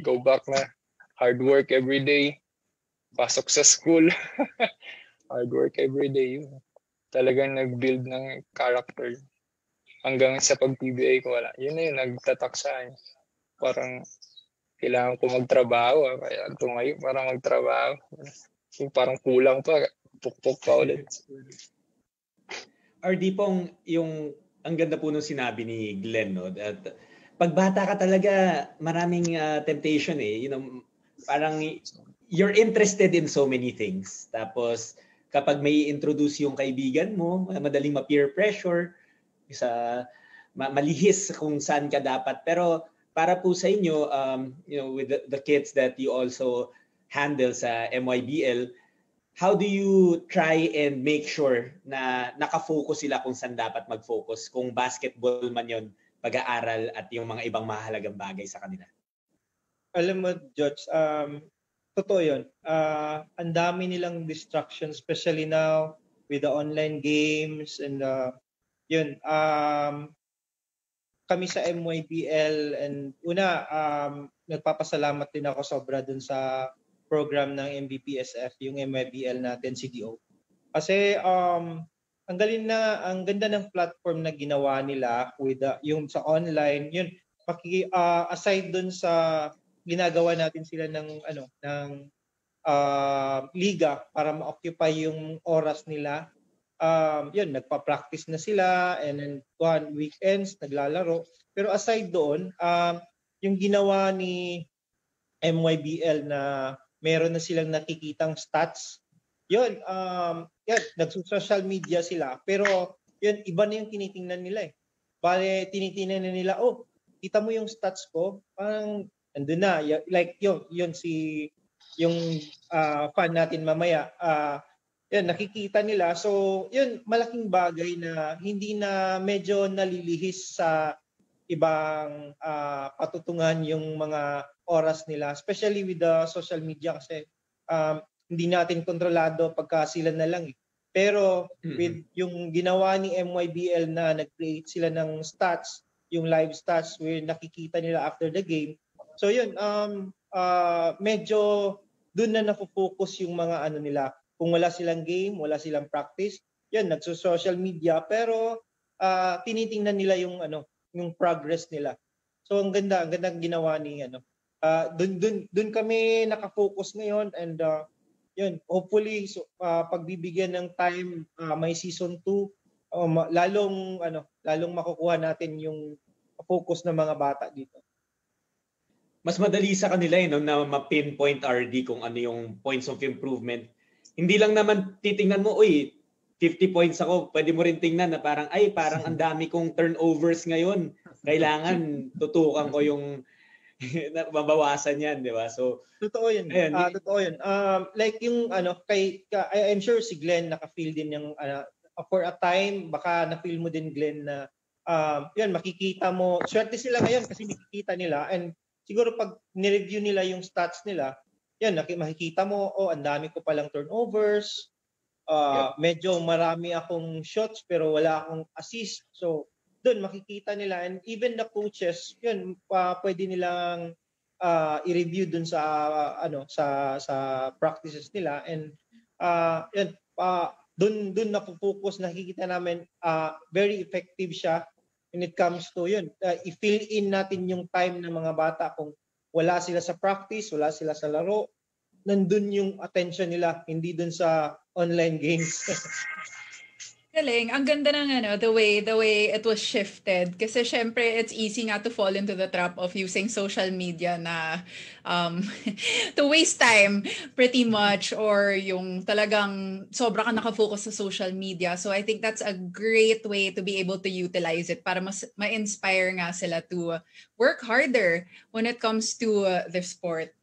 Go back na. Hard work every day. Pasok sa school. Hard work every day. Yun. Talagang nag-build ng character. Hanggang sa pag-PBA ko, wala. Yun na yun, nagtatak sa akin. Parang kailangan ko magtrabaho. Kaya tumayo para magtrabaho. Yung parang kulang pa. Pukpok pa ulit. RD pong, ang ganda po nung sinabi ni Glenn, no? At pagbata ka talaga, maraming temptation eh. Parang you're interested in so many things. Tapos, kapag may introduce yung kaibigan mo, madaling ma-peer pressure, malihis kung saan ka dapat. Pero para po sa inyo, with the kids that you also handle sa MYBL, how do you try and make sure na nakafocus sila kung saan dapat mag-focus? Kung basketball man yun, pag-aaral at yung mga ibang mahalagang bagay sa kanila. Alam mo, George, totoo yun. Ang dami nilang distractions, especially now with the online games and yun. Kami sa MYBL and nagpapasalamat din ako sobra dun sa program ng MBPSF, yung MYBL natin, CDO. Kasi ang ganda ng platform na ginawa nila with yung sa online, yun aside dun sa ginagawa natin sila ng liga para ma-occupy yung oras nila. Yun, nagpa-practice na sila and then weekends naglalaro. Pero aside doon, yung ginawa ni MYBL na meron na silang nakikitang stats, yun, nag-social media sila. Pero yun, iba na yung tinitingnan nila eh. Bale, tinitingnan na nila, kita mo yung stats ko, parang andun na. Like yung fan natin mamaya, yun, nakikita nila. So, yun, malaking bagay na hindi na medyo nalilihis sa ibang patutungan yung mga oras nila, especially with the social media kasi hindi natin kontrolado pagka sila na lang eh. Pero with yung ginawa ni MYBL na nag-create sila ng stats, yung live stats where nakikita nila after the game. So yun, medyo doon na nafo-focus yung mga ano nila. Kung wala silang game, wala silang practice, yan, nagso-social media pero tinitingnan nila yung yung progress nila. So ang gandang ginawa ni doon kami nakafocus ngayon and yun, hopefully pagbibigyan ng time may season 2 lalong makukuha natin yung focus ng mga bata dito. Mas madali sa kanila na ma-pinpoint RD kung ano yung points of improvement. Hindi lang naman titingnan mo, 50 points ako, pwede mo rin tingnan na parang ang dami kong turnovers ngayon. Kailangan tutukan ko yung mabawasan yan, di ba? So, totoo yun. Totoo yun. Like yung I'm sure si Glenn naka-feel din yung for a time, baka na-feel mo din Glenn na yun, makikita mo, swerte sila ngayon kasi nakikita nila and siguro pag ni-review nila yung stats nila, yan, makikita mo, ang dami ko palang turnovers, medyo marami akong shots pero wala akong assist. So, doon makikita nila and even the coaches, yun, pwede nilang i-review doon sa practices nila and yun, doon na-focus, nakikita namin very effective siya when it comes to yun. I-fill in natin yung time ng mga bata kung wala sila sa practice, wala sila sa laro, nandun yung attention nila, hindi dun sa online games. Galing. Ang ganda ng the way it was shifted. Kasi syempre, it's easy nga to fall into the trap of using social media na to waste time pretty much or yung talagang sobra ka nakafocus sa social media. So I think that's a great way to be able to utilize it para mas ma-inspire nga sila to work harder when it comes to the sport.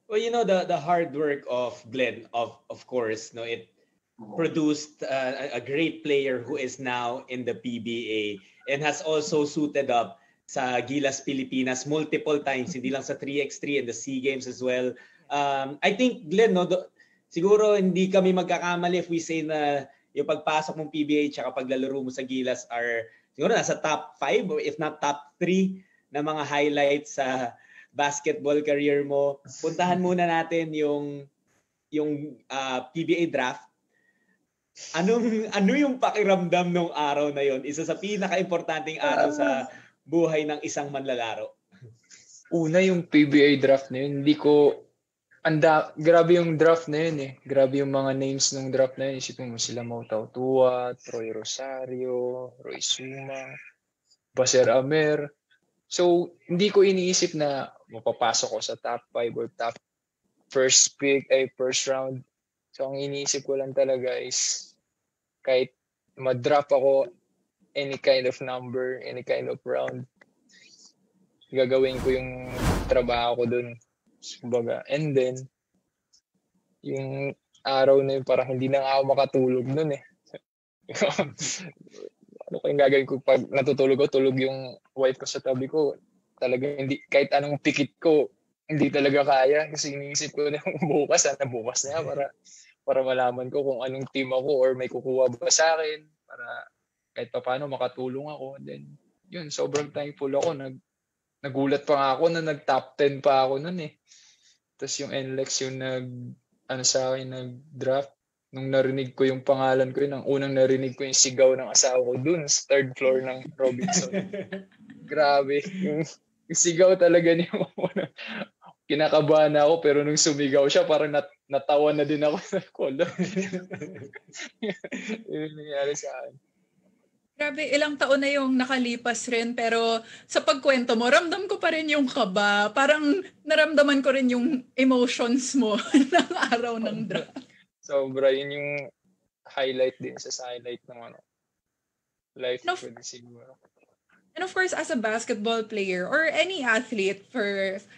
Well, the hard work of Glenn, of course, it produced a great player who is now in the PBA and has also suited up sa Gilas Pilipinas multiple times, hindi lang sa 3x3 and the SEA Games as well. I think, Glenn, siguro hindi kami magkakamali if we say na yung pagpasok mong PBA tsaka paglalaro mo sa Gilas are siguro nasa top 5 or if not top 3 na mga highlights sa basketball career mo. Puntahan muna natin yung PBA draft. Ano yung pakiramdam nung araw na yon? Isa sa pinaka-importanting araw sa buhay ng isang manlalaro. Una yung PBA draft na yun, grabe yung draft na yun eh. Grabe yung mga names ng draft na yun. Isipin mo sila Mau Tautua, Troy Rosario, Roy Suma, Baser Amer. So, hindi ko iniisip na mapapasok ko sa top 5 or top first round. So, ang iniisip ko lang talaga is kahit ma-drop ako any kind of number, any kind of round, gagawin ko yung trabaho ko dun. Kumbaga. And then, yung araw na yun, parang hindi na ako makatulog nun eh. Ano kayong gagawin ko pag natutulog ko, tulog yung wife ko sa tabi ko. Talaga hindi, kahit anong pikit ko, hindi talaga kaya. Kasi iniisip ko na bukas na para malaman ko kung anong team ako or may kukuha ba sa akin para kahit pa paano makatulong ako. Then, yun, sobrang thankful ako. Nagulat pa nga ako na nag-top 10 pa ako nun eh. Tapos yung NLEX yung sa akin, nag-draft. Nung narinig ko yung pangalan ko yun, ang unang narinig ko yung sigaw ng asawa ko dun sa 3rd floor ng Robinson. Grabe. Yung sigaw talaga niya. Kinakabahan ako pero nung sumigaw siya parang natawa na din ako sa kolo. Yun nangyari sa akin. Grabe, ilang taon na yung nakalipas rin pero sa pagkwento mo, ramdam ko pa rin yung kaba. Parang naramdaman ko rin yung emotions mo ng araw ng draft. Sobra, yun yung highlight din sa highlight ng life ko din siguro. And of course, as a basketball player or any athlete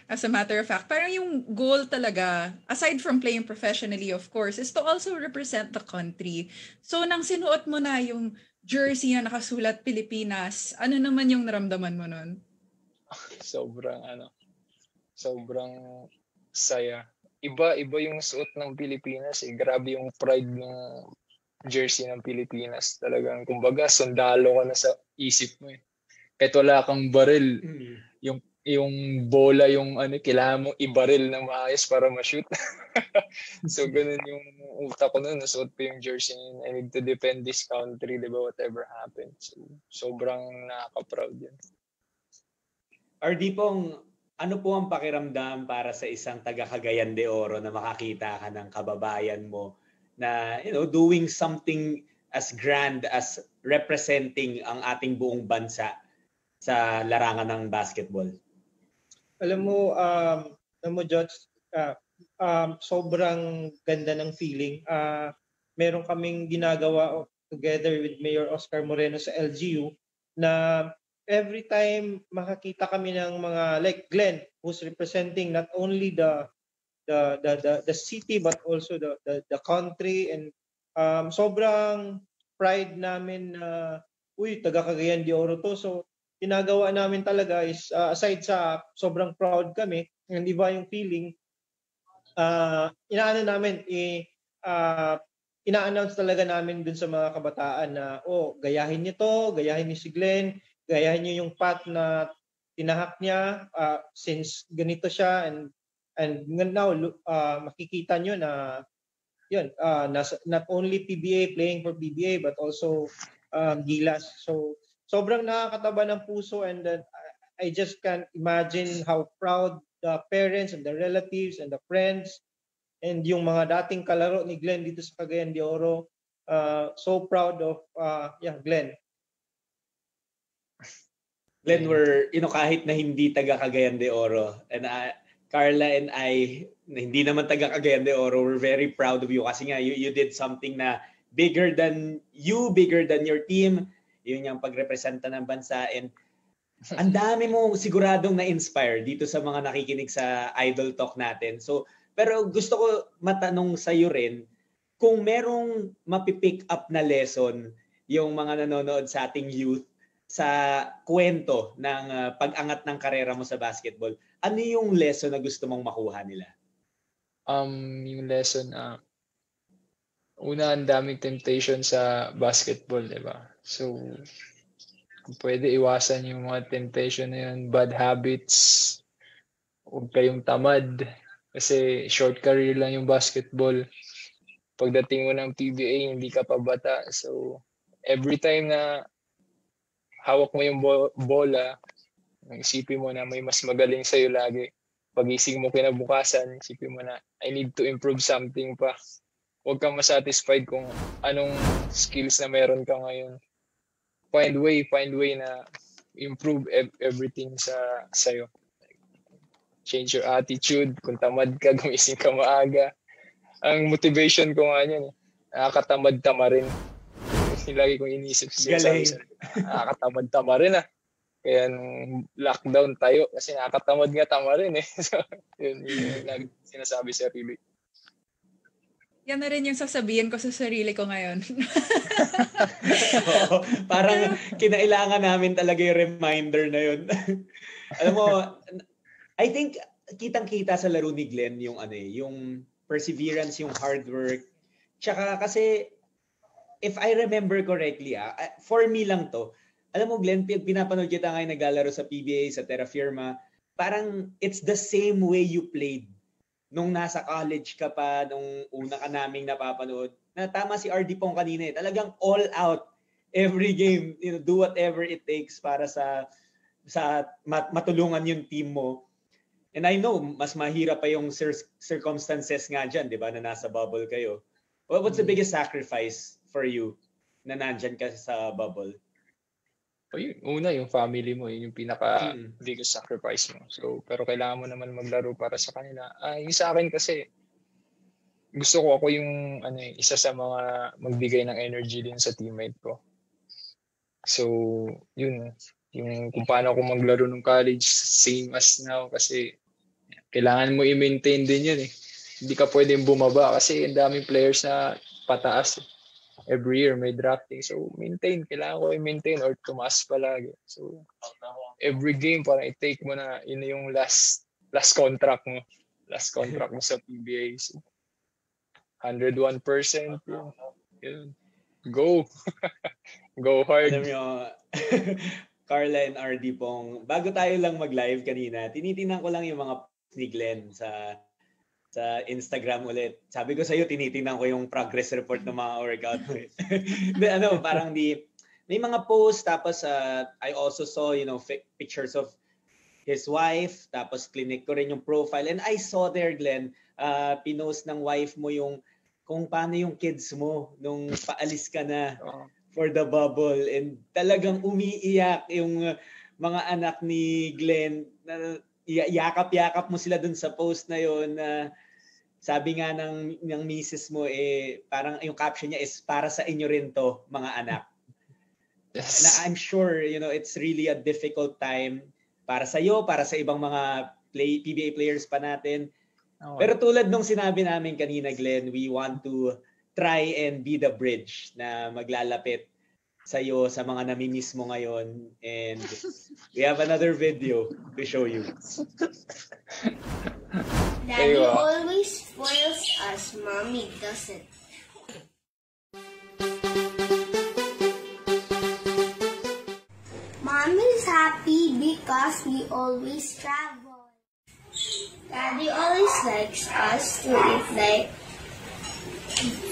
as a matter of fact, parang yung goal talaga, aside from playing professionally, of course, is to also represent the country. So, nang sinuot mo na yung jersey na nakasulat Pilipinas, ano naman yung naramdaman mo nun? Sobrang saya. Iba yung suot ng Pilipinas eh. Grabe yung pride ng jersey ng Pilipinas. Talagang, kumbaga, sundalo ka na sa isip mo eh. Kahit wala kang baril, yung bola, kailangan mong ibaril na maayos para ma-shoot. So, ganun yung utak ko nun. Nasuot ko yung jersey. I need to defend this country, diba, whatever happens. So, sobrang nakaka-proud yun. RD Pong, ano po ang pakiramdam para sa isang taga Cagayan de Oro na makakita ka ng kababayan mo na doing something as grand as representing ang ating buong bansa sa larangan ng basketball? Alam mo George, sobrang ganda ng feeling. Meron kaming ginagawa together with Mayor Oscar Moreno sa LGU na every time makakita kami ng mga like Glenn, who's representing not only the city but also the country, and sobrang pride namin na taga Cagayan de Oro to. So ginagawa namin talaga is aside sa sobrang proud kami, hindi ba yung feeling, ina-announce talaga namin dun sa mga kabataan na gayahin niyo to, gayahin niyo si Glenn, gayahin niyo yung path na tinahak niya since ganito siya, and now makikita niyo na yun, not only PBA, playing for PBA but also Gilas. So sobrang nakakataba ng puso, and I just can't imagine how proud the parents and the relatives and the friends and yung mga dating kalaro ni Glenn dito sa Cagayan de Oro. So proud of Glenn. Glenn, we're, kahit na hindi taga Cagayan de Oro, and Carla and I, hindi naman taga Cagayan de Oro, we're very proud of you kasi nga you did something na bigger than you, bigger than your team. Yun yung pagrepresenta ng bansa, and ang dami mo siguradong na-inspire dito sa mga nakikinig sa Idol Talk natin. So, pero gusto ko matanong sa iyo rin, kung merong mapipick up na lesson yung mga nanonood sa ating youth sa kwento ng pag-angat ng karera mo sa basketball, ano yung lesson na gusto mong makuha nila? Yung lesson, una, ang daming temptation sa basketball, diba? So, kung pwede iwasan yung mga temptation na yun, bad habits, huwag kayong tamad, kasi short career lang yung basketball. Pagdating mo ng PBA, hindi ka pa bata. So, every time na hawak mo yung bola, isipin mo na may mas magaling sa'yo lagi. Pagising mo kinabukasan, isipin mo na, I need to improve something pa. Huwag kang masatisfied kung anong skills na meron ka ngayon. Find way na improve everything sa'yo. Change your attitude. Kung tamad ka, gumising ka maaga. Ang motivation ko nga yan, nakakatamad tamarin. Lagi kong inisip siya. Nakakatamad tamarin Kaya nung lockdown tayo, kasi nakakatamad nga tamarin So, yun lagi sinasabi sa sarili. Yan na rin yung sasabihin ko sa sarili ko ngayon. Oo, parang kinailangan namin talaga yung reminder na yun. Alam mo, I think kitang-kita sa laro ni Glenn yung yung perseverance, yung hard work. Tsaka kasi if I remember correctly, for me lang to, alam mo Glenn, pinapanood kita ngayon naglalaro sa PBA, sa Terra Firma, parang it's the same way you played nung nasa college ka pa, nung una ka naming napapanood. Na tama si RD Pong kanina talagang all out every game, do whatever it takes para sa matulungan yung team mo. And I know, mas mahirap pa yung circumstances nga dyan, di ba, na nasa bubble kayo. What's the biggest sacrifice for you na nandyan ka sa bubble? Una, yung family mo, yun yung pinaka biggest sacrifice mo. So, pero kailangan mo naman maglaro para sa kanila. Yung sa akin kasi, gusto ko ako yung isa sa mga magbigay ng energy din sa teammate ko. So, yun. Yung kung paano ako maglaro ng college, same as now kasi kailangan mo i-maintain din yun Hindi ka pwedeng bumaba kasi ang daming players na pataas every year may drafting. So, kailangan ko i-maintain or tumaas palagi. So, every game parang i-take mo na yun yung last contract mo. Last contract mo sa PBA. So, 101%. Yun. Go! Go hard. Alam nyo, Carla and RD pong, bago tayo lang mag-live kanina, tinitingnan ko lang yung mga ni Glenn sa Instagram ulit. Sabi ko sa'yo, tinitingnan ko yung progress report ng mga workout mo. Parang may mga posts, tapos I also saw, pictures of his wife, tapos clinic ko rin yung profile. And I saw there, Glenn, pinost ng wife mo yung kung paano yung kids mo nung paalis ka na for the bubble. And talagang umiiyak yung mga anak ni Glenn. Yakap-yakap mo sila dun sa post na yun. Sabi nga ng misis mo, parang yung caption niya is, para sa inyo rin to, mga anak. Yes. And I'm sure, it's really a difficult time para sa iyo, para sa ibang mga PBA players pa natin. Pero tulad nung sinabi namin kanina, Glenn, we want to try and be the bridge na maglalapit sa iyo, sa mga namimiss mo ngayon. And we have another video to show you. Daddy always spoils us, Mommy doesn't. Mommy's happy because we always travel. Daddy always likes us to eat like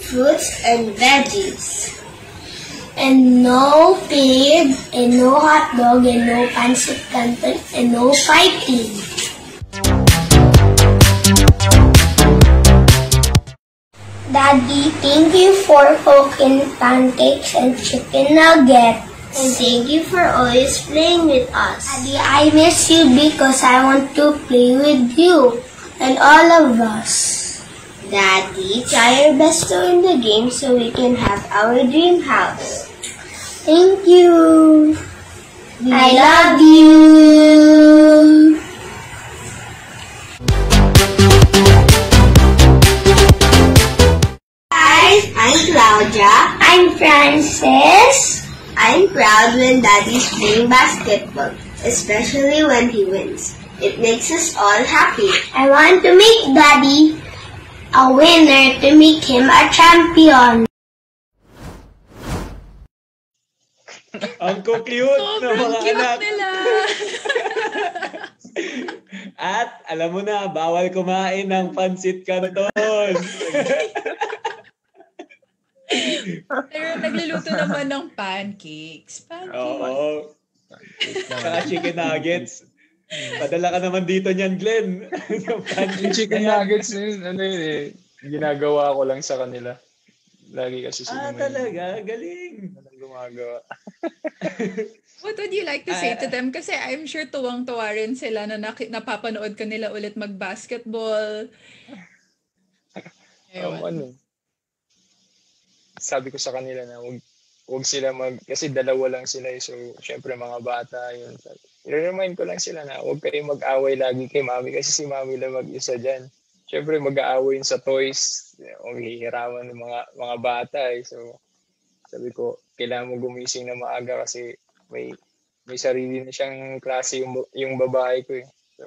fruits and veggies. And no pig, and no hot dog, and no pancit canton, and no fighting. Daddy, thank you for cooking pancakes and chicken nuggets. And thank you for always playing with us. Daddy, I miss you because I want to play with you and all of us. Daddy, try your best to win the game so we can have our dream house. Thank you. I love you. Hi, I'm Claudia. I'm Francis. I'm proud when Daddy's playing basketball, especially when he wins. It makes us all happy. I want to make Daddy a winner to make him a champion. Ang cute na mga anak. Nila. At alam mo na, bawal kumain ng pancit canton. Pero nagluluto naman ng pancakes. Oo. Saka chicken nuggets. Padala ka naman dito niyan, Glenn. Yung chicken nuggets, ginagawa ko lang sa kanila. Lagi kasi sila talaga? Galing. Gumagawa. What would you like to say to them? Kasi I'm sure tuwang-tuwa rin sila na napapanood ka nila ulit mag-basketball. Sabi ko sa kanila na wag sila kasi dalawa lang sila. So, syempre mga bata yun. I-remind ko lang sila na wag kayong mag-away lagi kay Mami kasi si Mami lang mag-isa dyan. Syempre mag-aaway sa toys. Huwag hihiraman ng mga bata. So, sabi ko, kailangan mo gumising na maaga kasi may sarili na siyang klase yung babae ko . So,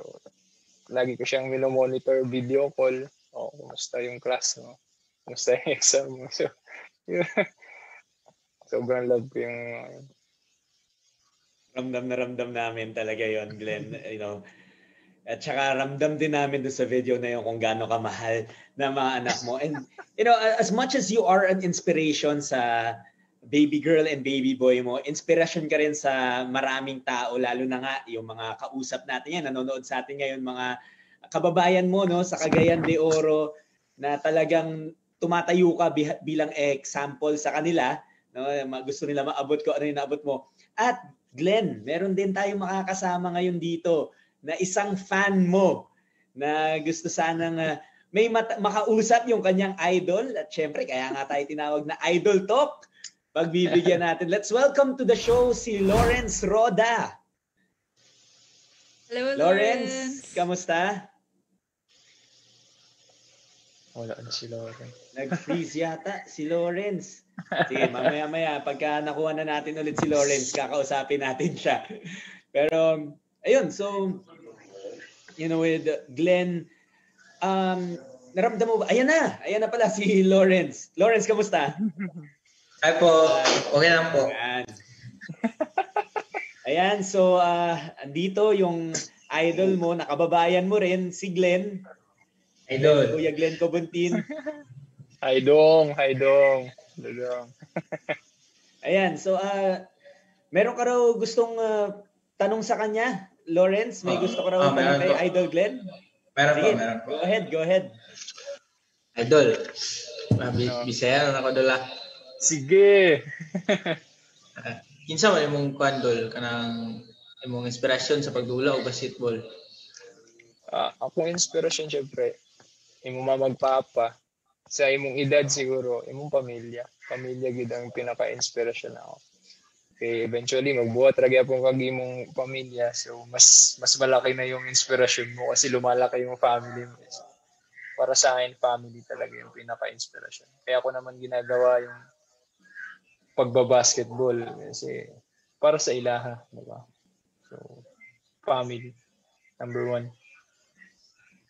lagi ko siyang minomonitor video call. Kumusta yung class mo? Kumusta yung exam mo? So, sobrang love ko yung ramdam namin talaga yon, Glenn. At saka ramdam din namin doon sa video na yun kung gaano kamahal na mga anak mo. And as much as you are an inspiration sa baby girl and baby boy mo, inspiration ka rin sa maraming tao, lalo na nga yung mga kausap natin yan, nanonood sa atin ngayon, mga kababayan mo sa Cagayan de Oro na talagang tumatayo ka bilang example sa kanila, gusto nila maabot ko ano yung naabot mo. At Glenn, meron din tayong makakasama ngayon dito na isang fan mo na gusto sanang may makausap yung kanyang idol. At syempre, kaya nga tayo tinawag na Idol Talk. Pagbibigyan natin. Let's welcome to the show si Lawrence Roda. Hello, Lawrence. Kamusta? Wala na si Lawrence. Nag-freeze yata si Lawrence. Sige, mamaya pagka nakuha na natin ulit si Lawrence, kakausapin natin siya. Pero, ayun, so, with Glenn, naramdaman mo ba? Ayan na pala si Lawrence. Lawrence, kamusta? Ay po, okay lang po. Ayan, so, andito yung idol mo, nakababayan mo rin, si Glenn. Idol. Kuya Glenn Cobuntin. Hi dong. Ayan, so meron ka raw gustong tanong sa kanya, Lawrence? May gusto ka raw tanong kay Idol Glenn? Meron po. Go ahead. Idol, bisaya na ako dola. Sige. Kinsa man imong kuandol kanang imong inspirasyon sa pagdula o basketball? Akong inspirasyon syempre, imong mamagpapa. Sa imong edad siguro, imong pamilya. Pamilya gid ang pinaka-inspirasyon ako. Okay, eventually magbuhat ra gyapon kag imong pamilya. So mas malaki na yung inspirasyon mo kasi lumalaki yung family mo. So, para sa akin, family talaga yung pinaka-inspirasyon. Kaya ako naman ginagawa yung pagbabasketball kasi para sa ilaha, diba? So, family, number 1.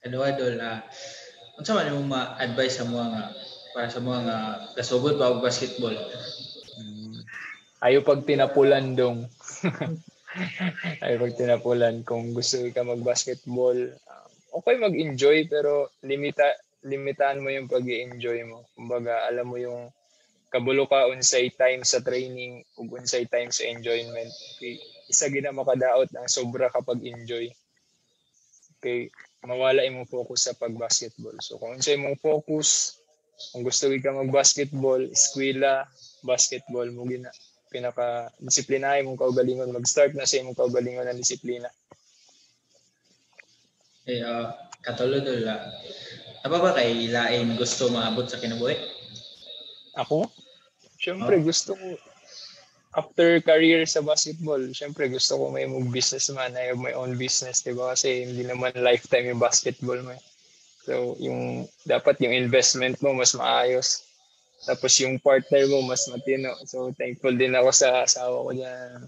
Idol, unsa man imong ma-advise sa mga nga para sa mga nga kasugod pa og basketball? Ayaw pag tinapulan dong. Ayaw pag tinapulan kung gusto ka mag-basketball. Okay mag-enjoy pero limitaan mo yung pag-i-enjoy mo. Kumbaga, alam mo yung kabulo ka unsay time sa training ug unsay time sa enjoyment. Okay? Isa gina makadaot ang sobra kapag enjoy. Okay, mawala imong focus sa pag-basketball. So kung unsay imong focus, kung gusto ka mag-basketball, eskwela, basketball mo gina pinaka-disiplinahe mong kaugalingon, mag-start na sa imong kaugalingon ng disiplina. Katulad dola. Apa ba kay lain gusto maabot sa kinabuhi? Ako? Siyempre gusto ko after career sa basketball, siyempre gusto ko may businessman, I have my own business, diba? Kasi hindi naman lifetime yung basketball mo. So, dapat yung investment mo mas maayos. Tapos yung partner mo mas matino. So, thankful din ako sa asawa ko dyan.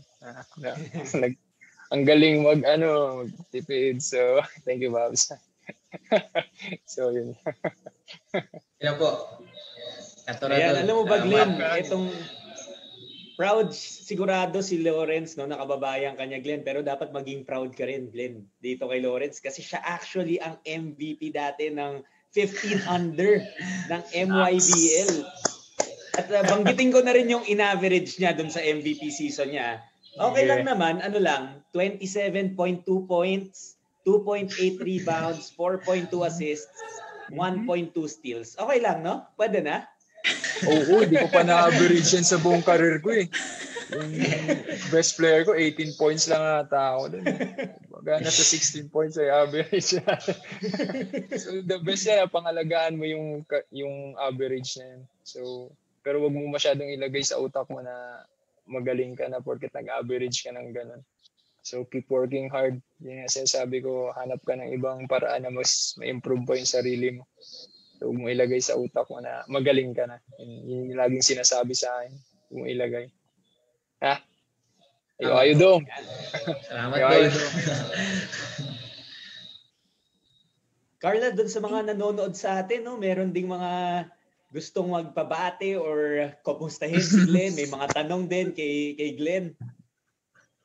Ang galing magtipid. So, thank you, Babs. So, yun. Yan po. Ayan, alam mo ba, Glenn, itong proud sigurado si Lawrence, no, nakababayan kanya, Glenn, pero dapat maging proud ka rin, Glenn, dito kay Lawrence kasi siya actually ang MVP dati ng 15 under ng MYBL. At banggitin ko na rin yung in-average niya dun sa MVP season niya. Okay lang naman, 27.2 points, 2.8 rebounds, 4.2 assists, 1.2 steals. Okay lang, no? Pwede na? Oo, di ko pa na-average yan sa buong career ko eh. Yung best player ko, 18 points lang ata ako dun. Baga nasa 16 points ay average yan. So the best yan, pangalagaan mo yung average na yan. So, pero wag mo masyadong ilagay sa utak mo na magaling ka na porket nag-average ka ng ganun. So keep working hard. Yan yung sinasabi ko, hanap ka ng ibang paraan na mas ma-improve pa yung sarili mo. So, huwag mo ilagay sa utak mo na magaling ka na. Yun yung laging sinasabi sa akin. Huwag mo ilagay. Ha? Ayo dong. Salamat dong. Carla, dun sa mga nanonood sa atin, no, meron ding mga gustong magpabate or kumustahin si Glenn. May mga tanong din kay Glenn.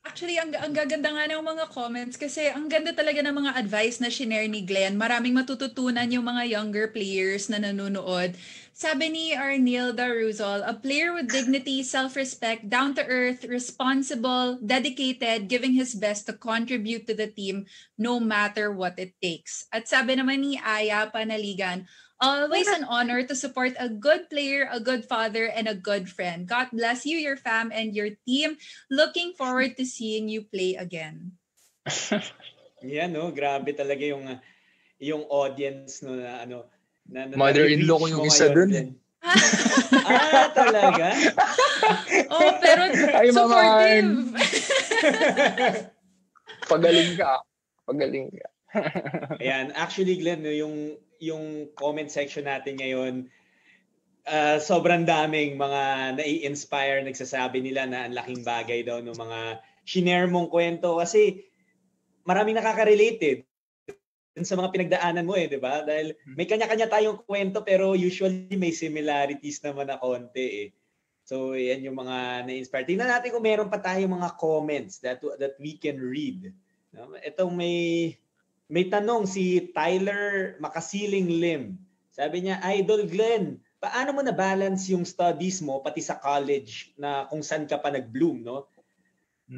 Actually, ang gaganda nga ng mga comments kasi ang ganda talaga ng mga advice na shinare ni Glenn. Maraming matututunan yung mga younger players na nanonood. Sabi ni Arnilda Ruzol, a player with dignity, self-respect, down-to-earth, responsible, dedicated, giving his best to contribute to the team no matter what it takes. At sabi naman ni Aya Panaligan, always an honor to support a good player, a good father, and a good friend. God bless you, your fam, and your team. Looking forward to seeing you play again. Yan, no? Grabe talaga yung audience no, na mother-in-law ko yung isa dun. Talaga? Oh, pero ay, supportive. Pagaling ka. Ayan, actually Glenn, no, yung comment section natin ngayon, sobrang daming mga nai-inspire, nagsasabi nila na ang laking bagay daw ng mga shinare mong kwento kasi maraming nakaka-relate sa mga pinagdaanan mo di ba? Dahil may kanya-kanya tayong kwento pero usually may similarities naman na konti So yan yung mga na-inspire. Tingnan natin kung meron pa tayong mga comments that we can read. Itong may tanong si Tyler Makasiling Lim. Sabi niya, Idol Glenn, paano mo na-balance yung studies mo pati sa college na kung saan ka pa nag-bloom, no?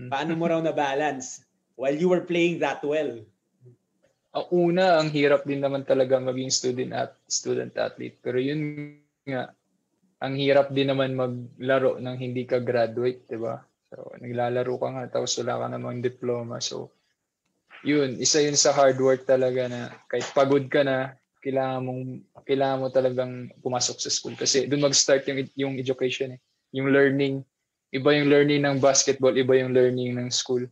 Paano mo raw na-balance while you were playing that well? Una, ang hirap din naman talaga maging student athlete. Pero yun nga, ang hirap din naman maglaro nang hindi ka graduate, di ba? So, naglalaro ka nga, tapos wala ka namang diploma. So, yun, isa yun sa hard work talaga na kahit pagod ka na, kailangan mo talagang pumasok sa school. Kasi doon mag-start yung education Yung learning. Iba yung learning ng basketball, iba yung learning ng school.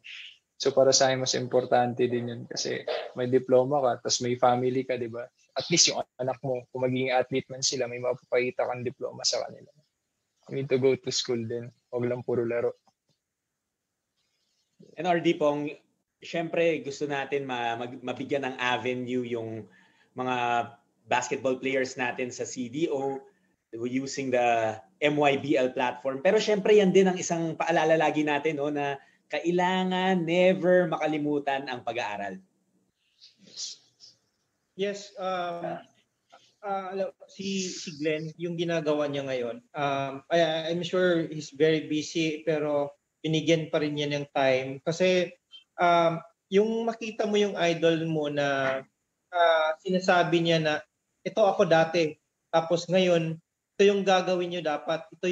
So para sa akin, mas importante din yun. Kasi may diploma ka, tapos may family ka, di ba? At least yung anak mo, kung magiging athlete man sila, may mapapakita kang diploma sa kanila. You need to go to school din. Huwag lang puro laro. And RD Pong, syempre gusto natin mabigyan ng avenue yung mga basketball players natin sa CDO using the MYBL platform. Pero syempre yan din ang isang paalala lagi natin na kailangan never makalimutan ang pag-aaral. Yes, si Glenn, yung ginagawa niya ngayon, I'm sure he's very busy pero binigyan pa rin niya ng time kasi yung makita mo yung idol mo na sinasabi niya na ito ako dati tapos ngayon ito yung gagawin niyo dapat, ito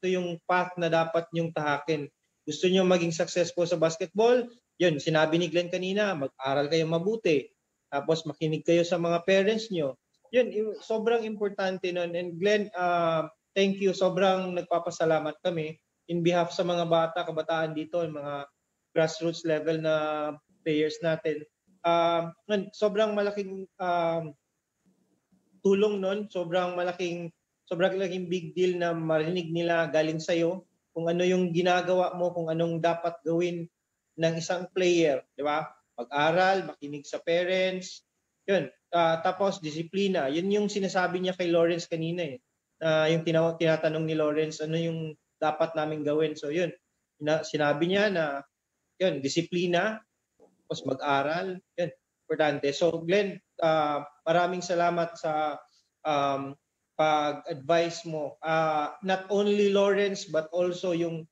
yung path na dapat niyong tahakin. Gusto niyo maging successful sa basketball? Yun, sinabi ni Glenn kanina, mag-aral kayo mabuti. Tapos makinig kayo sa mga parents niyo. Yun, sobrang importante nun. And Glenn, thank you. Sobrang nagpapasalamat kami in behalf sa mga kabataan dito, mga grassroots level na players natin. Sobrang malaking tulong nun. Sobrang malaking big deal na marinig nila galing sa'yo kung ano yung ginagawa mo, kung anong dapat gawin ng isang player, di ba? Mag-aral, makinig sa parents, yun. Tapos disiplina, yun yung sinasabi niya kay Lawrence kanina yung tinatanong ni Lawrence, ano yung dapat namin gawin. So yun, sinabi niya na yun, disiplina, tapos mag-aral, yun, importante. So Glenn, maraming salamat sa pag-advise mo. Not only Lawrence, but also yung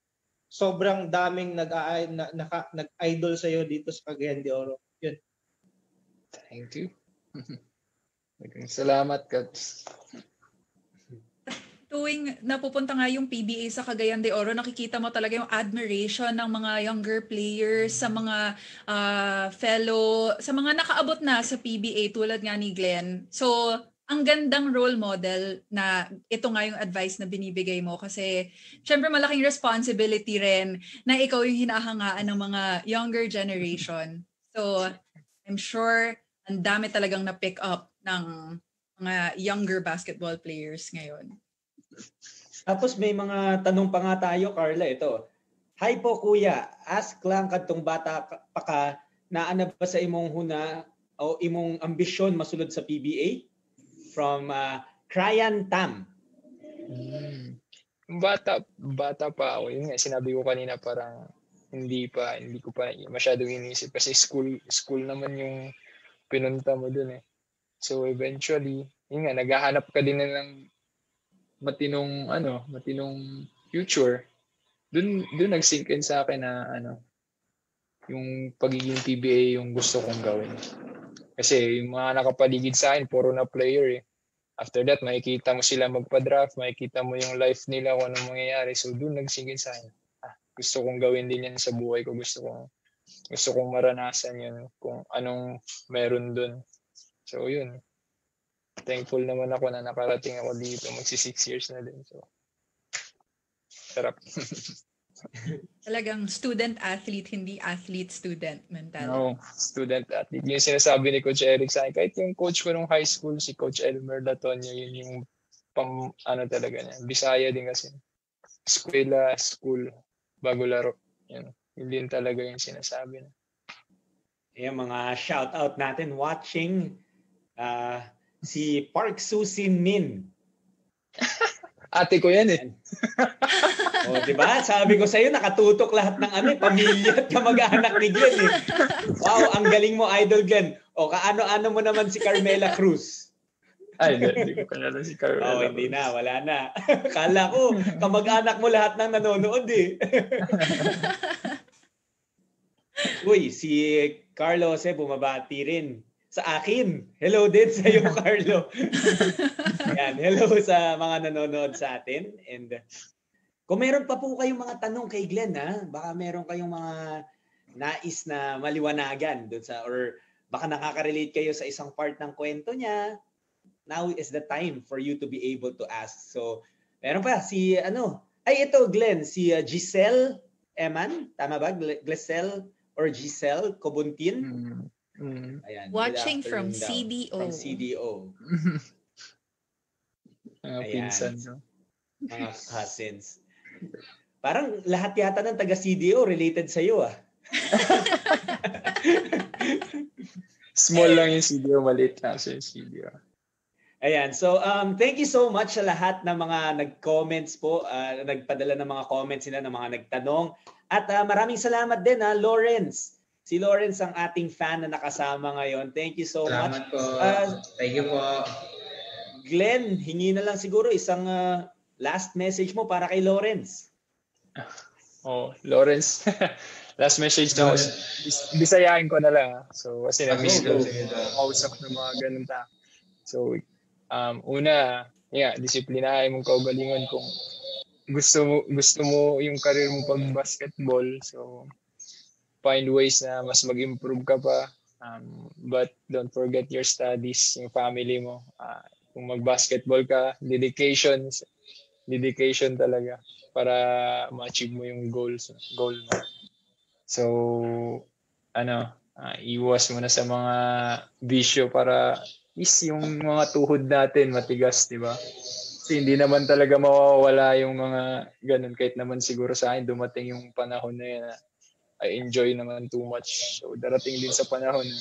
sobrang daming nag-idol sa'yo dito sa Cagayan de Oro. Yun. Thank you. Salamat, Coach. Tuwing napupunta nga yung PBA sa Cagayan de Oro, nakikita mo talaga yung admiration ng mga younger players sa mga sa mga nakaabot na sa PBA tulad nga ni Glenn. So, ang gandang role model na ito nga yung advice na binibigay mo kasi syempre malaking responsibility rin na ikaw yung hinahangaan ng mga younger generation. So, I'm sure ang dami talagang na-pick up ng mga younger basketball players ngayon. Tapos may mga tanong pa nga tayo, Carla, ito. Hi po kuya, ask lang kadtong bata pa ka na ano ba sa imong huna o imong ambisyon masulod sa PBA? From Cryan Tam. Bata pa ako. Yun nga, sinabi ko kanina parang hindi ko pa masyadong inisip kasi school naman yung pinunta mo dun eh. So eventually, yun nga, naghahanap ka din ng matinong future. Dun nag-sink in sa akin na yung pagiging PBA yung gusto kong gawin. Kasi yung mga nakapaligid sa akin, puro na player eh. After that, makikita mo sila magpa-draft, makikita mo yung life nila, kung anong mangyayari. So doon nagsingin sa akin. Gusto kong gawin din yan sa buhay ko. Gusto kong maranasan yun kung anong meron doon. So yun. Thankful naman ako na nakarating ako dito. Magsi 6 years na din. So, sarap. Talagang student-athlete, hindi athlete-student mentality. No, student-athlete. Yung sinasabi ni Coach Eric sa akin, kahit yung coach ko nung high school, si Coach Elmer Latonio, yun yung talaga niya. Bisaya din kasi. Eskwela, school, bago laro. Yun din talaga yung sinasabi niya. Yung mga shout-out natin watching si Park Susin Min. Ate ko yan eh. O, diba? Sabi ko sa'yo, nakatutok lahat ng pamilya at kamag-anak ni Glenn eh. Wow, ang galing mo, Idol Glenn. O, kaano-ano mo naman si Carmela Cruz? Ay, hindi ko kalala si Carmela. Oh, hindi na, wala na. Kala ko, kamag-anak mo lahat ng nanonood eh. Uy, si Carlo bumabati rin sa akin. Hello din sa iyo, Carlo. Yan, hello sa mga nanonood sa atin. And kung meron pa po kayong mga tanong kay Glenn, baka meron kayong mga nais na maliwanagan doon sa, or baka nakaka-relate kayo sa isang part ng kwento niya, now is the time for you to be able to ask. So, meron pa si ito Glenn, si Giselle Eman, tama ba? Giselle Cobuntin. Ayan, watching from CDO. From CDO. Mga pinsan. Mga cousins. Parang lahat yata ng taga CDO related sa iyo Small lang yung CDO, maliit lang sa CDO. Ayan, so thank you so much sa lahat ng mga nag-comments po, nagpadala ng mga comments sila, ng mga nagtanong. At maraming salamat din Lawrence. Si Lawrence ang ating fan na nakasama ngayon. Thank you so much. Salamat po. Thank you po. Glenn, hingi na lang siguro isang last message mo para kay Lawrence. Lawrence. Last message na bisayain ko na lang. So, kasi na-miss ko kausap ng mga ganun ta. So, una, disiplinahin mong kaugalingon kung gusto mo yung career mo pag basketball. So, find ways na mas mag-improve ka pa. But don't forget your studies, yung family mo. Kung mag-basketball ka, dedication talaga para ma-achieve mo yung goal mo. So, iwas mo na sa mga bisyo para yung mga tuhod natin matigas, di ba? Kasi hindi naman talaga mawawala yung mga ganun. Kahit naman siguro sa akin, dumating yung panahon na yun na I enjoy naman too much. So, darating din sa panahon na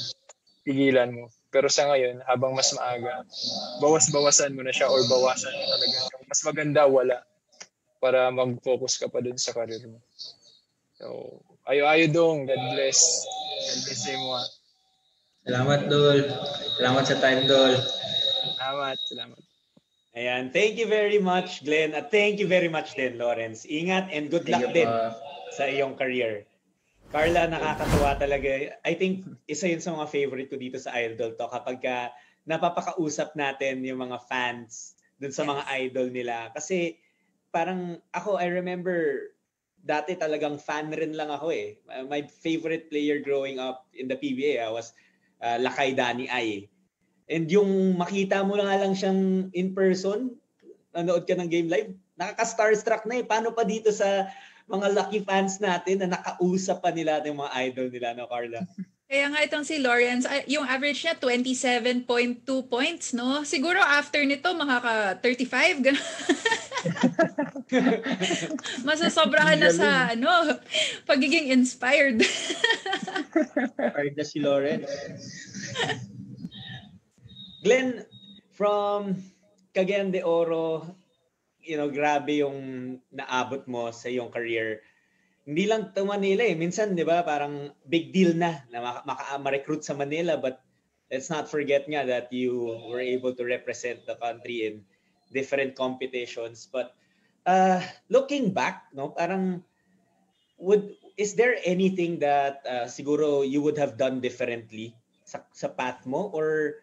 pigilan mo. Pero sa ngayon, habang mas maaga, bawas-bawasan mo na siya or bawasan mo talaga. Mas maganda, wala. Para mag-focus ka pa dun sa career mo. So, ayo dong. God bless. God bless mo. Salamat, Dol. Salamat sa time, Dol. Salamat. Ayan. Thank you very much, Glenn. At thank you very much din, Lawrence. Ingat and good luck din sa iyong career. Carla, nakakatuwa talaga. I think isa yun sa mga favorite ko dito sa Idol Talk kapag napapakausap natin yung mga fans dun sa mga idol nila. Kasi parang ako, I remember dati talagang fan rin lang ako eh. My favorite player growing up in the PBA was Lakay Danny Ay. And yung makita mo na nga lang siyang in person, nanood ka ng game live, nakaka-starstruck na eh. Paano pa dito sa mga lucky fans natin na nakausap pa nila yung mga idol nila, no, Carla? Kaya nga itong si Lawrence, yung average niya 27.2 points, no? Siguro after nito makaka-35 ganun. Masasobrahan na sa pagiging inspired. Inspired na si Lawrence. Glenn, from Cagayan de Oro, grabe yung naabot mo sa iyong career. Hindi lang to Manila eh. Minsan, di ba, parang big deal na ma-recruit sa Manila. But let's not forget nga that you were able to represent the country in different competitions. But looking back, no, parang is there anything that siguro you would have done differently sa path mo? Or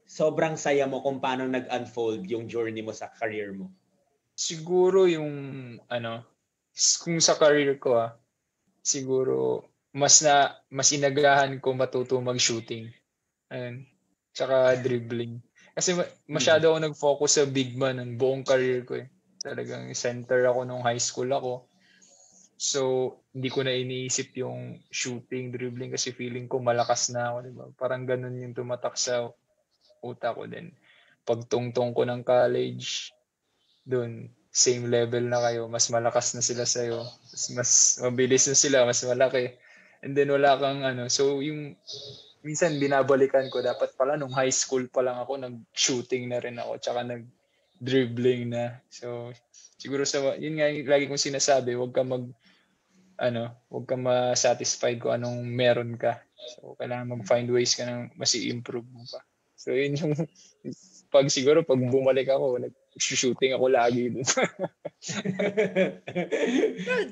sobrang saya mo kung paano nag-unfold yung journey mo sa career mo? Siguro yung kung sa career ko siguro mas inagahan ko matuto mag-shooting. Ayun. Tsaka dribbling. Kasi masyado ako nag-focus sa big man ng buong career ko eh. Talagang center ako nung high school ako. So, hindi ko na iniisip yung shooting, dribbling kasi feeling ko malakas na ako, diba? Parang ganun yung tumatak sa utak ko din. Pagtungtong ko ng college, doon, same level na kayo, mas malakas na sila sa'yo, mas mabilis na sila, mas malaki. And then wala kang so yung minsan binabalikan ko, dapat pala nung high school pa lang ako, nag-shooting na rin ako, tsaka nag-dribbling na. So, siguro yun nga yung lagi kong sinasabi, huwag kang ma-satisfied kung anong meron ka. So, kailangan mag-find ways ka ng mas i-improve mo pa. So, yun yung pag bumalik ako, nag-shooting ako lagi dun.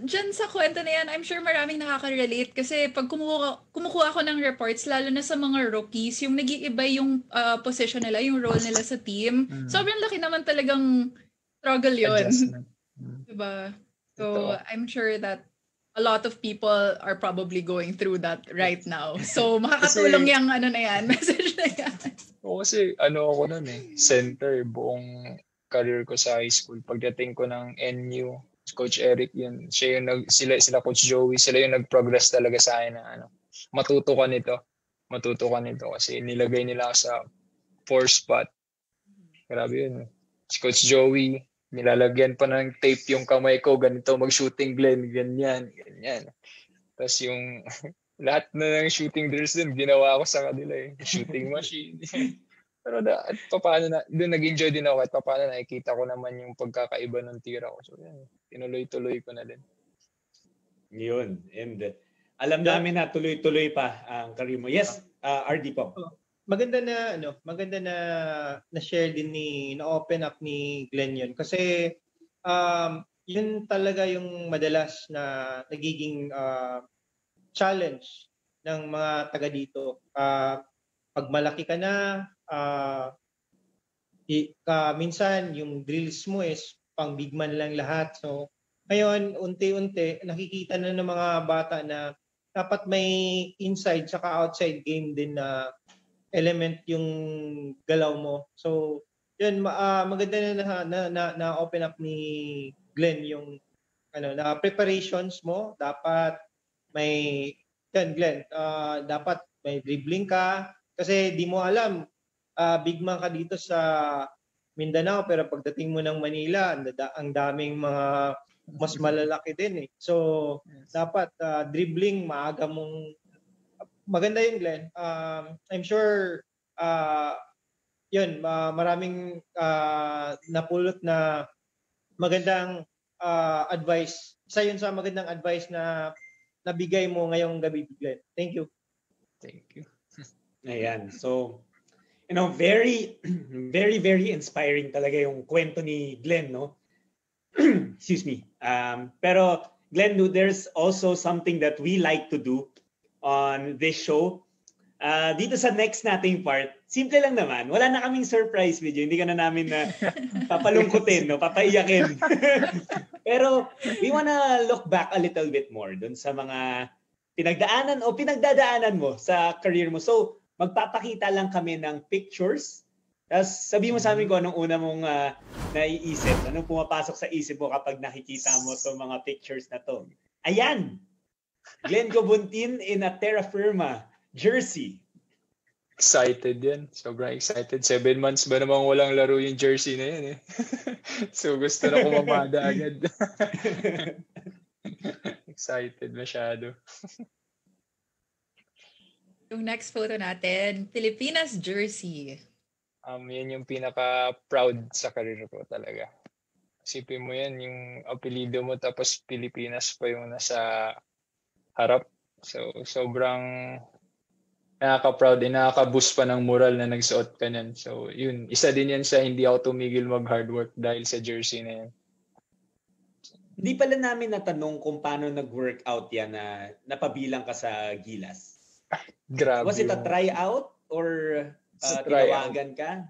Diyan sa kwento na yan, I'm sure maraming nakaka-relate kasi pag kumukuha ako ng reports, lalo na sa mga rookies, yung nag-iiba yung position nila, yung role nila sa team. Sobrang laki naman talagang struggle yun. Diba? So, I'm sure that a lot of people are probably going through that right now. So, makakatulong yung message na yan. Kasi ako nun center buong career ko sa high school. Pagdating ko ng NU, Coach Eric yun, sila Coach Joey, sila yung nag-progress talaga sa akin na matuto ka nito kasi nilagay nila sa 4 spot. Grabe yun. Si Coach Joey, nilalagyan pa ng tape yung kamay ko, ganito mag-shooting Glenn, ganyan. Tapos yung lahat na ng shooting drills din, ginawa ko sa kanila shooting machine. Pero paano doon nag-enjoy din ako at paano nakikita ko naman yung pagkakaiba ng tira ko. So yan, tinuloy-tuloy ko na din. Yun. And alam namin na tuloy-tuloy pa ang career mo. Yes, RD po. Maganda na share din na-open up ni Glenn yun. Kasi yun talaga yung madalas na nagiging challenge ng mga taga dito. Pag malaki ka na, minsan yung drills mo is pang big man lang lahat. So, ngayon, unti-unti, nakikita na ng mga bata na dapat may inside saka outside game din na element yung galaw mo. So, yun, maganda na open up ni Glenn yung na preparations mo. Dapat Glenn, dapat may dribbling ka kasi di mo alam, big man ka dito sa Mindanao pero pagdating mo ng Manila, ang daming mga mas malalaki din So, dapat dribbling, maaga mong maganda yun, Glenn. I'm sure maraming napulot na magandang advice. Isa yun sa magandang advice na nabigay mo ngayong gabi, Glenn. Thank you. Thank you. Ayan. So, very, very, very inspiring talaga yung kwento ni Glenn, no? Excuse me. Pero, Glenn, there's also something that we like to do on this show. Dito sa next nating part, simple lang naman. Wala na kaming surprise video. Hindi ka na namin na papalungkutin, no? Papaiyakin. Pero we wanna look back a little bit more dun sa mga pinagdaanan o pinagdadaanan mo sa career mo. So, magpapakita lang kami ng pictures. Tapos sabihin mo sa amin kung anong una mong naiisip. Anong pumapasok sa isip mo kapag nakikita mo itong mga pictures na to. Ayan! Glenn Cobuntin in a Terra Firma jersey. Excited yan. Sobrang excited. 7 months ba namang walang laro yung jersey na yan So gusto na kumamada agad. Excited masyado. Yung next photo natin, Pilipinas jersey. Yan yung pinaka-proud sa career ko talaga. Isipin mo yan, yung apelido mo tapos Pilipinas pa yung nasa harap. So, sobrang nakaka-proud din, nakaka-boost pa ng moral na nagsuot ka niyan. So, yun. Isa din yan sa hindi ako tumigil mag-hard work dahil sa jersey na yan. Hindi pala namin natanong kung paano nag-workout yan na napabilang ka sa Gilas. Grabe. Was it a tryout or tinawagan ka?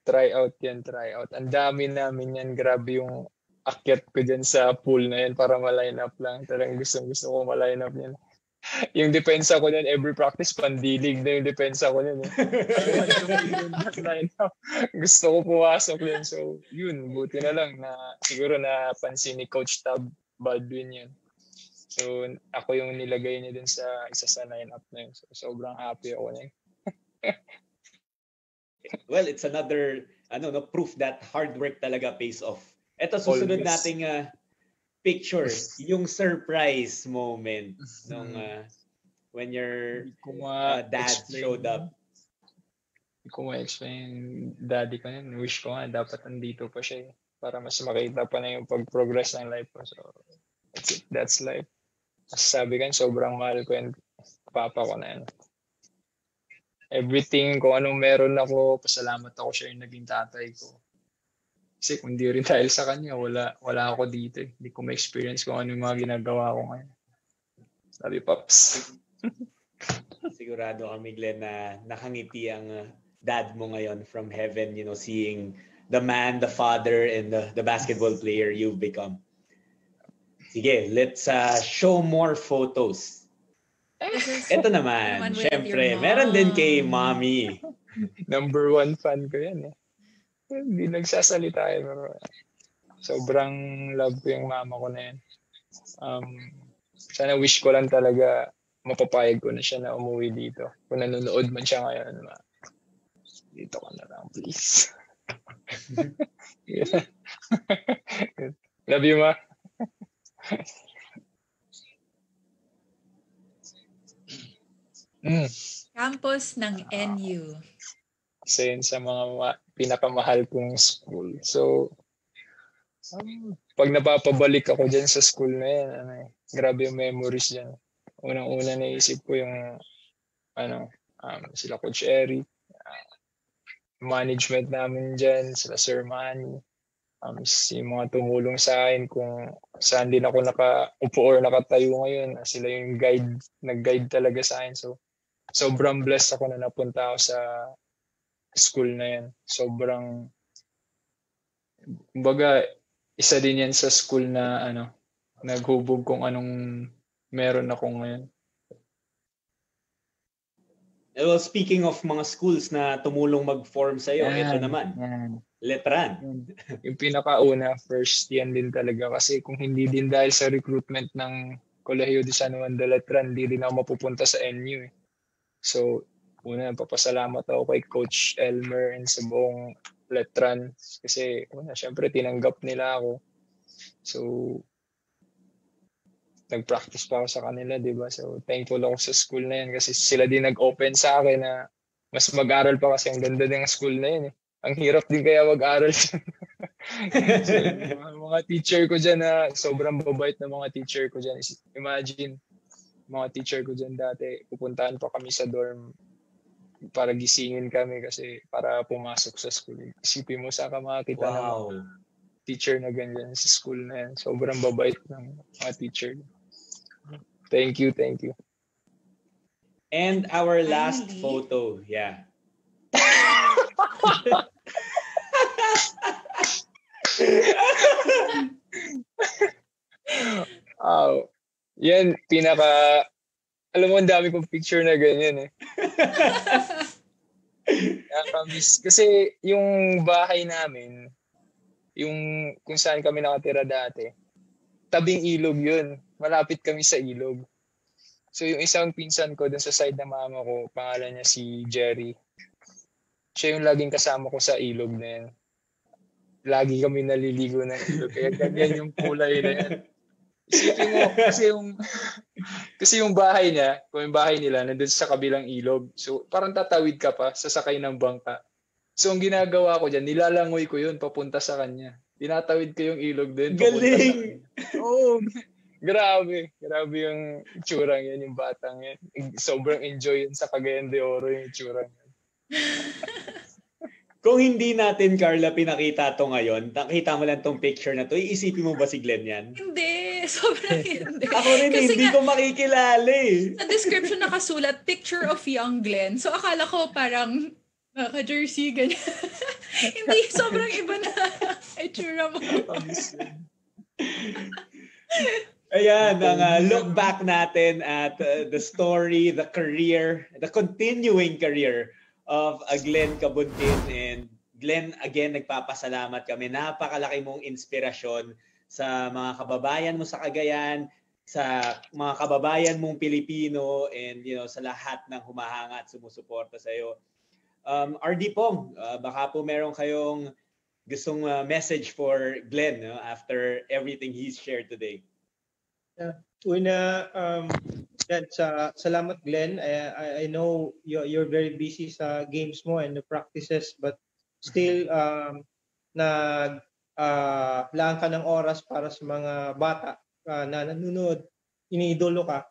Tryout yan, tryout. Ang dami namin yan. Grabe yung akyat ko dyan sa pool na yan para ma-line up lang. Talagang gusto ko ma-line up yan. Yung depensa ko yan, every practice, pandilig na yung depensa ko yan. Gusto ko pumasok yan. So, yun, buti na lang na siguro napansin ni Coach Tab Baldwin yun. So, ako yung nilagay niya dun sa isa sa lineup na yun. So, sobrang happy ako na yun. Well, it's another proof that hard work talaga pays off. Ito, susunod nating picture, yung surprise moment nung when your dad showed up. Hindi ko ma-explain daddy ko yun. Wish ko nga dapat andito pa siya para mas makita pa na yung pag-progress ng life ko. So, that's it. That's life. Sabi ko, sobrang mahal ko yung papa ko na yun. Everything, kung anong meron ako, pasalamat ako siya yung naging tatay ko. Kasi kung di rin dahil sa kanya, wala ako dito. Hindi ko ma-experience kung ano yung mga ginagawa ko ngayon. Sabi, Pops. Sigurado kami, Glenn, na nakangiti ang dad mo ngayon from heaven, seeing the man, the father, and the basketball player you've become. Sige, let's show more photos. Ito naman, syempre, meron din kay Mommy. Number 1 fan ko yan eh. Hindi nagsasalita eh. Pero sobrang love ko yung mama ko na yan. Sana wish ko lang talaga mapapayag ko na siya na umuwi dito. Kung nanonood man siya ngayon, dito ka na lang, please. Love you, Ma. Campus ng NU. Isa yun sa mga pinakamahal kong school. So, pag napapabalik ako dyan sa school na yan, grabe yung memories dyan. Unang-una naisip ko yung sila Coach Eric, management namin dyan, sila Sir Manny, yung mga tumulong sa akin kung saan din ako nakaupo or nakatayo ngayon. Sila yung nag-guide talaga sa akin. So, sobrang blessed ako na napunta ako sa school na yan. Sobrang, kumbaga, isa din yan sa school na naghubog kung anong meron ako ngayon. Well, speaking of mga schools na tumulong mag-form sa'yo, ito naman, Letran. Yung pinakauna, first yan din talaga. Kasi kung hindi din dahil sa recruitment ng Colegio de San Juan de Letran, hindi din ako mapupunta sa NU. So, una, papasalamat ako kay Coach Elmer and sa buong Letran. Kasi, syempre, tinanggap nila ako. So, nag-practice pa ako sa kanila, di ba? So, thankful ako sa school na yan kasi sila din nag-open sa akin na mas mag-aral pa kasi ang ganda ng school na yun eh. Ang hirap din kaya mag-aral. So, mga teacher ko dyan na sobrang babait na mga teacher ko dyan. Imagine, mga teacher ko dyan dati, pupuntahan pa kami sa dorm para gisingin kami kasi para pumasok sa school. Isipin mo saan ka makakita ng teacher na ganyan sa school na yan. Sobrang babait ng mga teacher. Thank you. And our last photo, yeah. Yan, alam mo, ang dami kong picture na ganyan eh. Nakakamiss. Kasi yung bahay namin, yung kung saan kami nakatira dati, tabing ilog yun. Malapit kami sa ilog. So yung isang pinsan ko dun sa side ng mama ko, pangalan niya si Jerry. Siya yung laging kasama ko sa ilog na yan. Lagi kami naliligo ng ilog. Kaya ganyan yung kulay na yan. Isipin mo, kasi yung bahay niya, kung yung bahay nila, nandun sa kabilang ilog. So parang tatawid ka pa, sasakay ng bangka. So ang ginagawa ko dyan, nilalangoy ko yun papunta sa kanya. Tinatawid ko yung ilog din. Galing! Oo. Grabe yung itsurang yan, yung batang yan. Sobrang enjoy yun sa Cagayan de Oro yung itsurang yan. Kung hindi natin, Carla, pinakita to ngayon, nakita mo lang tong picture na to, iisipin mo ba si Glenn yan? Hindi, sobrang hindi. Ako rin, hindi ko makikilala eh. Sa description nakasulat, picture of young Glenn. So akala ko parang naka-jersey, ganyan. Hindi, sobrang iba na itsura mo. Ayan, ang look back natin at the story, the career, the continuing career of Glenn Cabuntin. And Glenn, again, nagpapasalamat kami. Napakalaki mong inspirasyon sa mga kababayan mo sa Cagayan sa mga kababayan mong Pilipino and sa lahat ng humahanga at sumusuporta sa iyo. RD Pong, baka po meron kayong gustong message for Glenn after everything he's shared today. Una, salamat Glenn. I know you're very busy sa games mo and the practices, but still laan ka ng oras para sa mga bata na nanonood, iniidolo ka.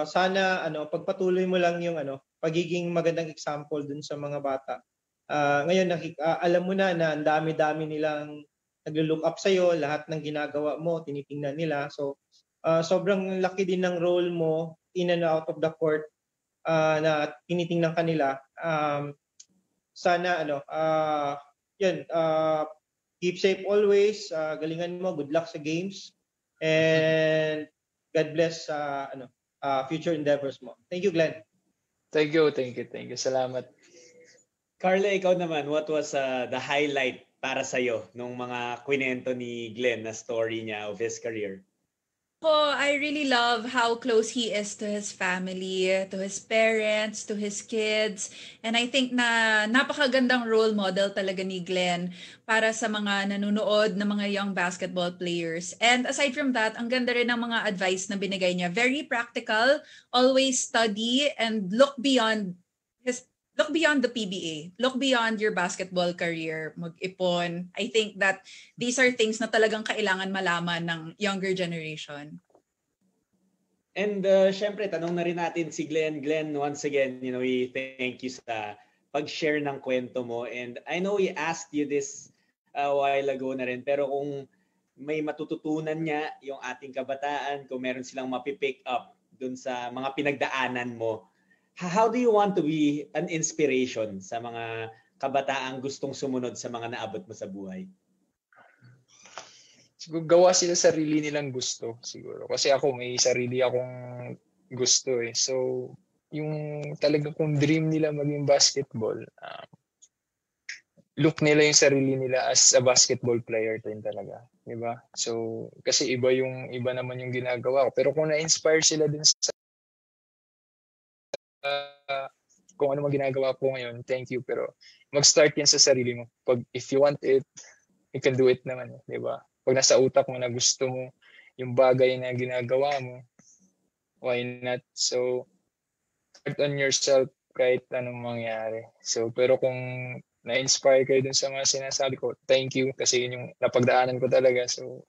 Sana pagpatuloy mo lang yung pagiging magandang example dun sa mga bata. Ngayon alam mo na ang dami-dami nilang naglo-look up sa iyo, lahat ng ginagawa mo tinitingnan nila. So sobrang laki din ng role mo in and out of the court na tinitingnan kanila. Sana keep safe always, galingan mo, good luck sa games, and God bless future endeavors mo. Thank you, Glenn. Thank you. Salamat. Carla, ikaw naman, what was the highlight para sa'yo nung mga kwento ni Glenn na story niya of his career? I really love how close he is to his family, to his parents, to his kids. And I think na napakagandang role model talaga ni Glenn para sa mga nanonood na mga young basketball players. And aside from that, ang ganda rin ng mga advice na binigay niya. Very practical, always study and look beyond the PBA. Look beyond your basketball career. Mag-ipon. I think that these are things na talagang kailangan malaman ng younger generation. And syempre, tanong na rin natin si Glenn. Glenn, once again, we thank you sa pag-share ng kwento mo. And I know we asked you this a while ago na rin. Pero kung may matututunan niya yung ating kabataan, kung meron silang mapipick up dun sa mga pinagdaanan mo, how do you want to be an inspiration sa mga kabataang gustong sumunod sa mga naabot mo sa buhay? Siguro gawa sila sarili nilang gusto siguro. Kasi ako may sarili akong gusto eh. So yung talaga kung dream nila maging basketball, look nila yung sarili nila as a basketball player din talaga, di ba? So kasi iba naman yung ginagawa ko. Pero kung na-inspire sila din sa kung ano mang ginagawa ko ngayon, thank you. Pero mag-start yan sa sarili mo. If you want it, you can do it naman, di ba? Pag nasa utak mo na gusto mo yung bagay na ginagawa mo, why not? So, start on yourself kahit anong mangyari. So, pero kung na-inspire kayo dun sa mga sinasabi ko, thank you kasi yun yung napagdaanan ko talaga. So,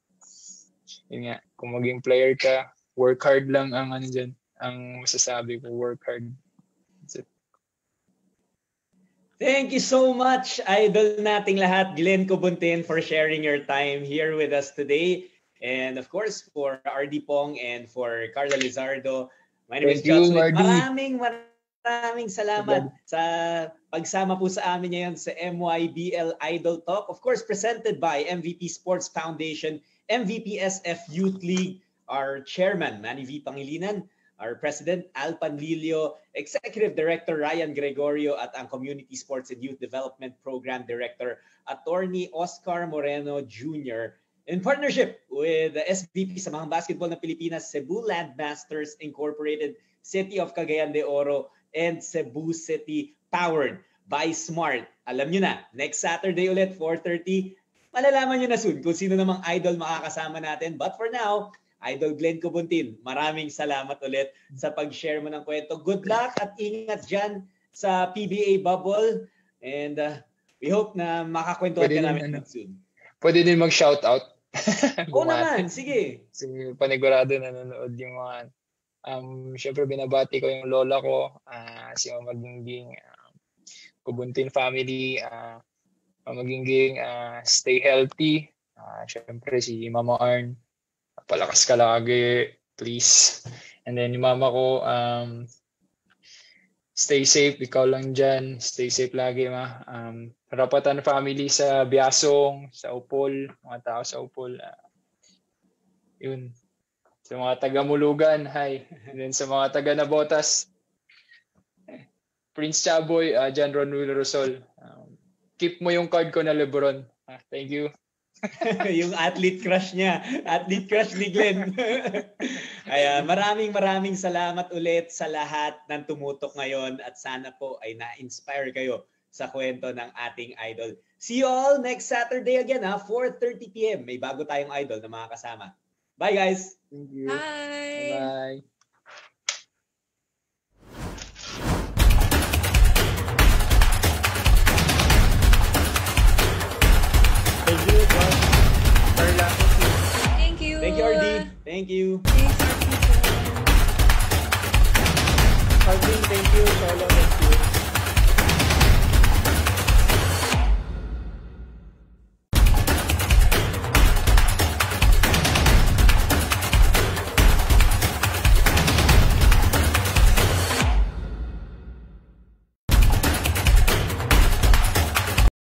yun nga, kung maging player ka, work hard lang ang dyan. Ang masasabi ko, work hard. That's it. Thank you so much, idol nating lahat, Glenn Cobuntin, for sharing your time here with us today. And of course, for RD Pong and for Carla Lizardo. My name is John Smith. Maraming salamat sa pagsama po sa amin ngayon sa MYBL Idol Talk. Of course, presented by MVP Sports Foundation, MVPSF Youth League, our chairman, Manny V. Pangilinan, our President, Al Panlilio, Executive Director, Ryan Gregorio, at ang Community Sports and Youth Development Program Director, Attorney Oscar Moreno Jr., in partnership with the SVP sa mga basketball ng Pilipinas, Cebu Landmasters Incorporated, City of Cagayan de Oro, and Cebu City, powered by Smart. Alam nyo na, next Saturday ulit, 4:30, malalaman nyo na soon kung sino namang idol makakasama natin. But for now, Idol Glenn Cobuntin, maraming salamat ulit sa pag-share mo ng kwento. Good luck at ingat dyan sa PBA bubble. And we hope na makakwentuhan ka namin soon. Pwede din mag-shoutout. Oo naman, sige. Panigurado na nanonood yung mga... Siyempre binabati ko yung lola ko, si Mama Gingging, Cobuntin family, Mama Gingging, stay healthy. Siyempre si Mama Arn, palakas ka lagi, please. And then yung mama ko, stay safe, ikaw lang dyan. Stay safe lagi, ma. Rapatan family sa Biasong, sa Upol, mga tao sa Upol. Yun. Sa mga taga-Mulugan, hi. And then sa mga taga-Nabotas, Prince Chaboy, John Ron Will Rosol. Keep mo yung card ko na Lebron. Thank you. Yung athlete crush niya. Athlete crush ni Glenn. Ayan, maraming salamat ulit sa lahat ng tumutok ngayon at sana po ay na-inspire kayo sa kwento ng ating idol. See you all next Saturday again, 4:30 p.m. May bago tayong idol na mga kasama. Bye, guys. Thank you. Bye. Bye. Thank you. Thank you, RD. Thank you. Thanks, RD. Thank you. Solo, thank you.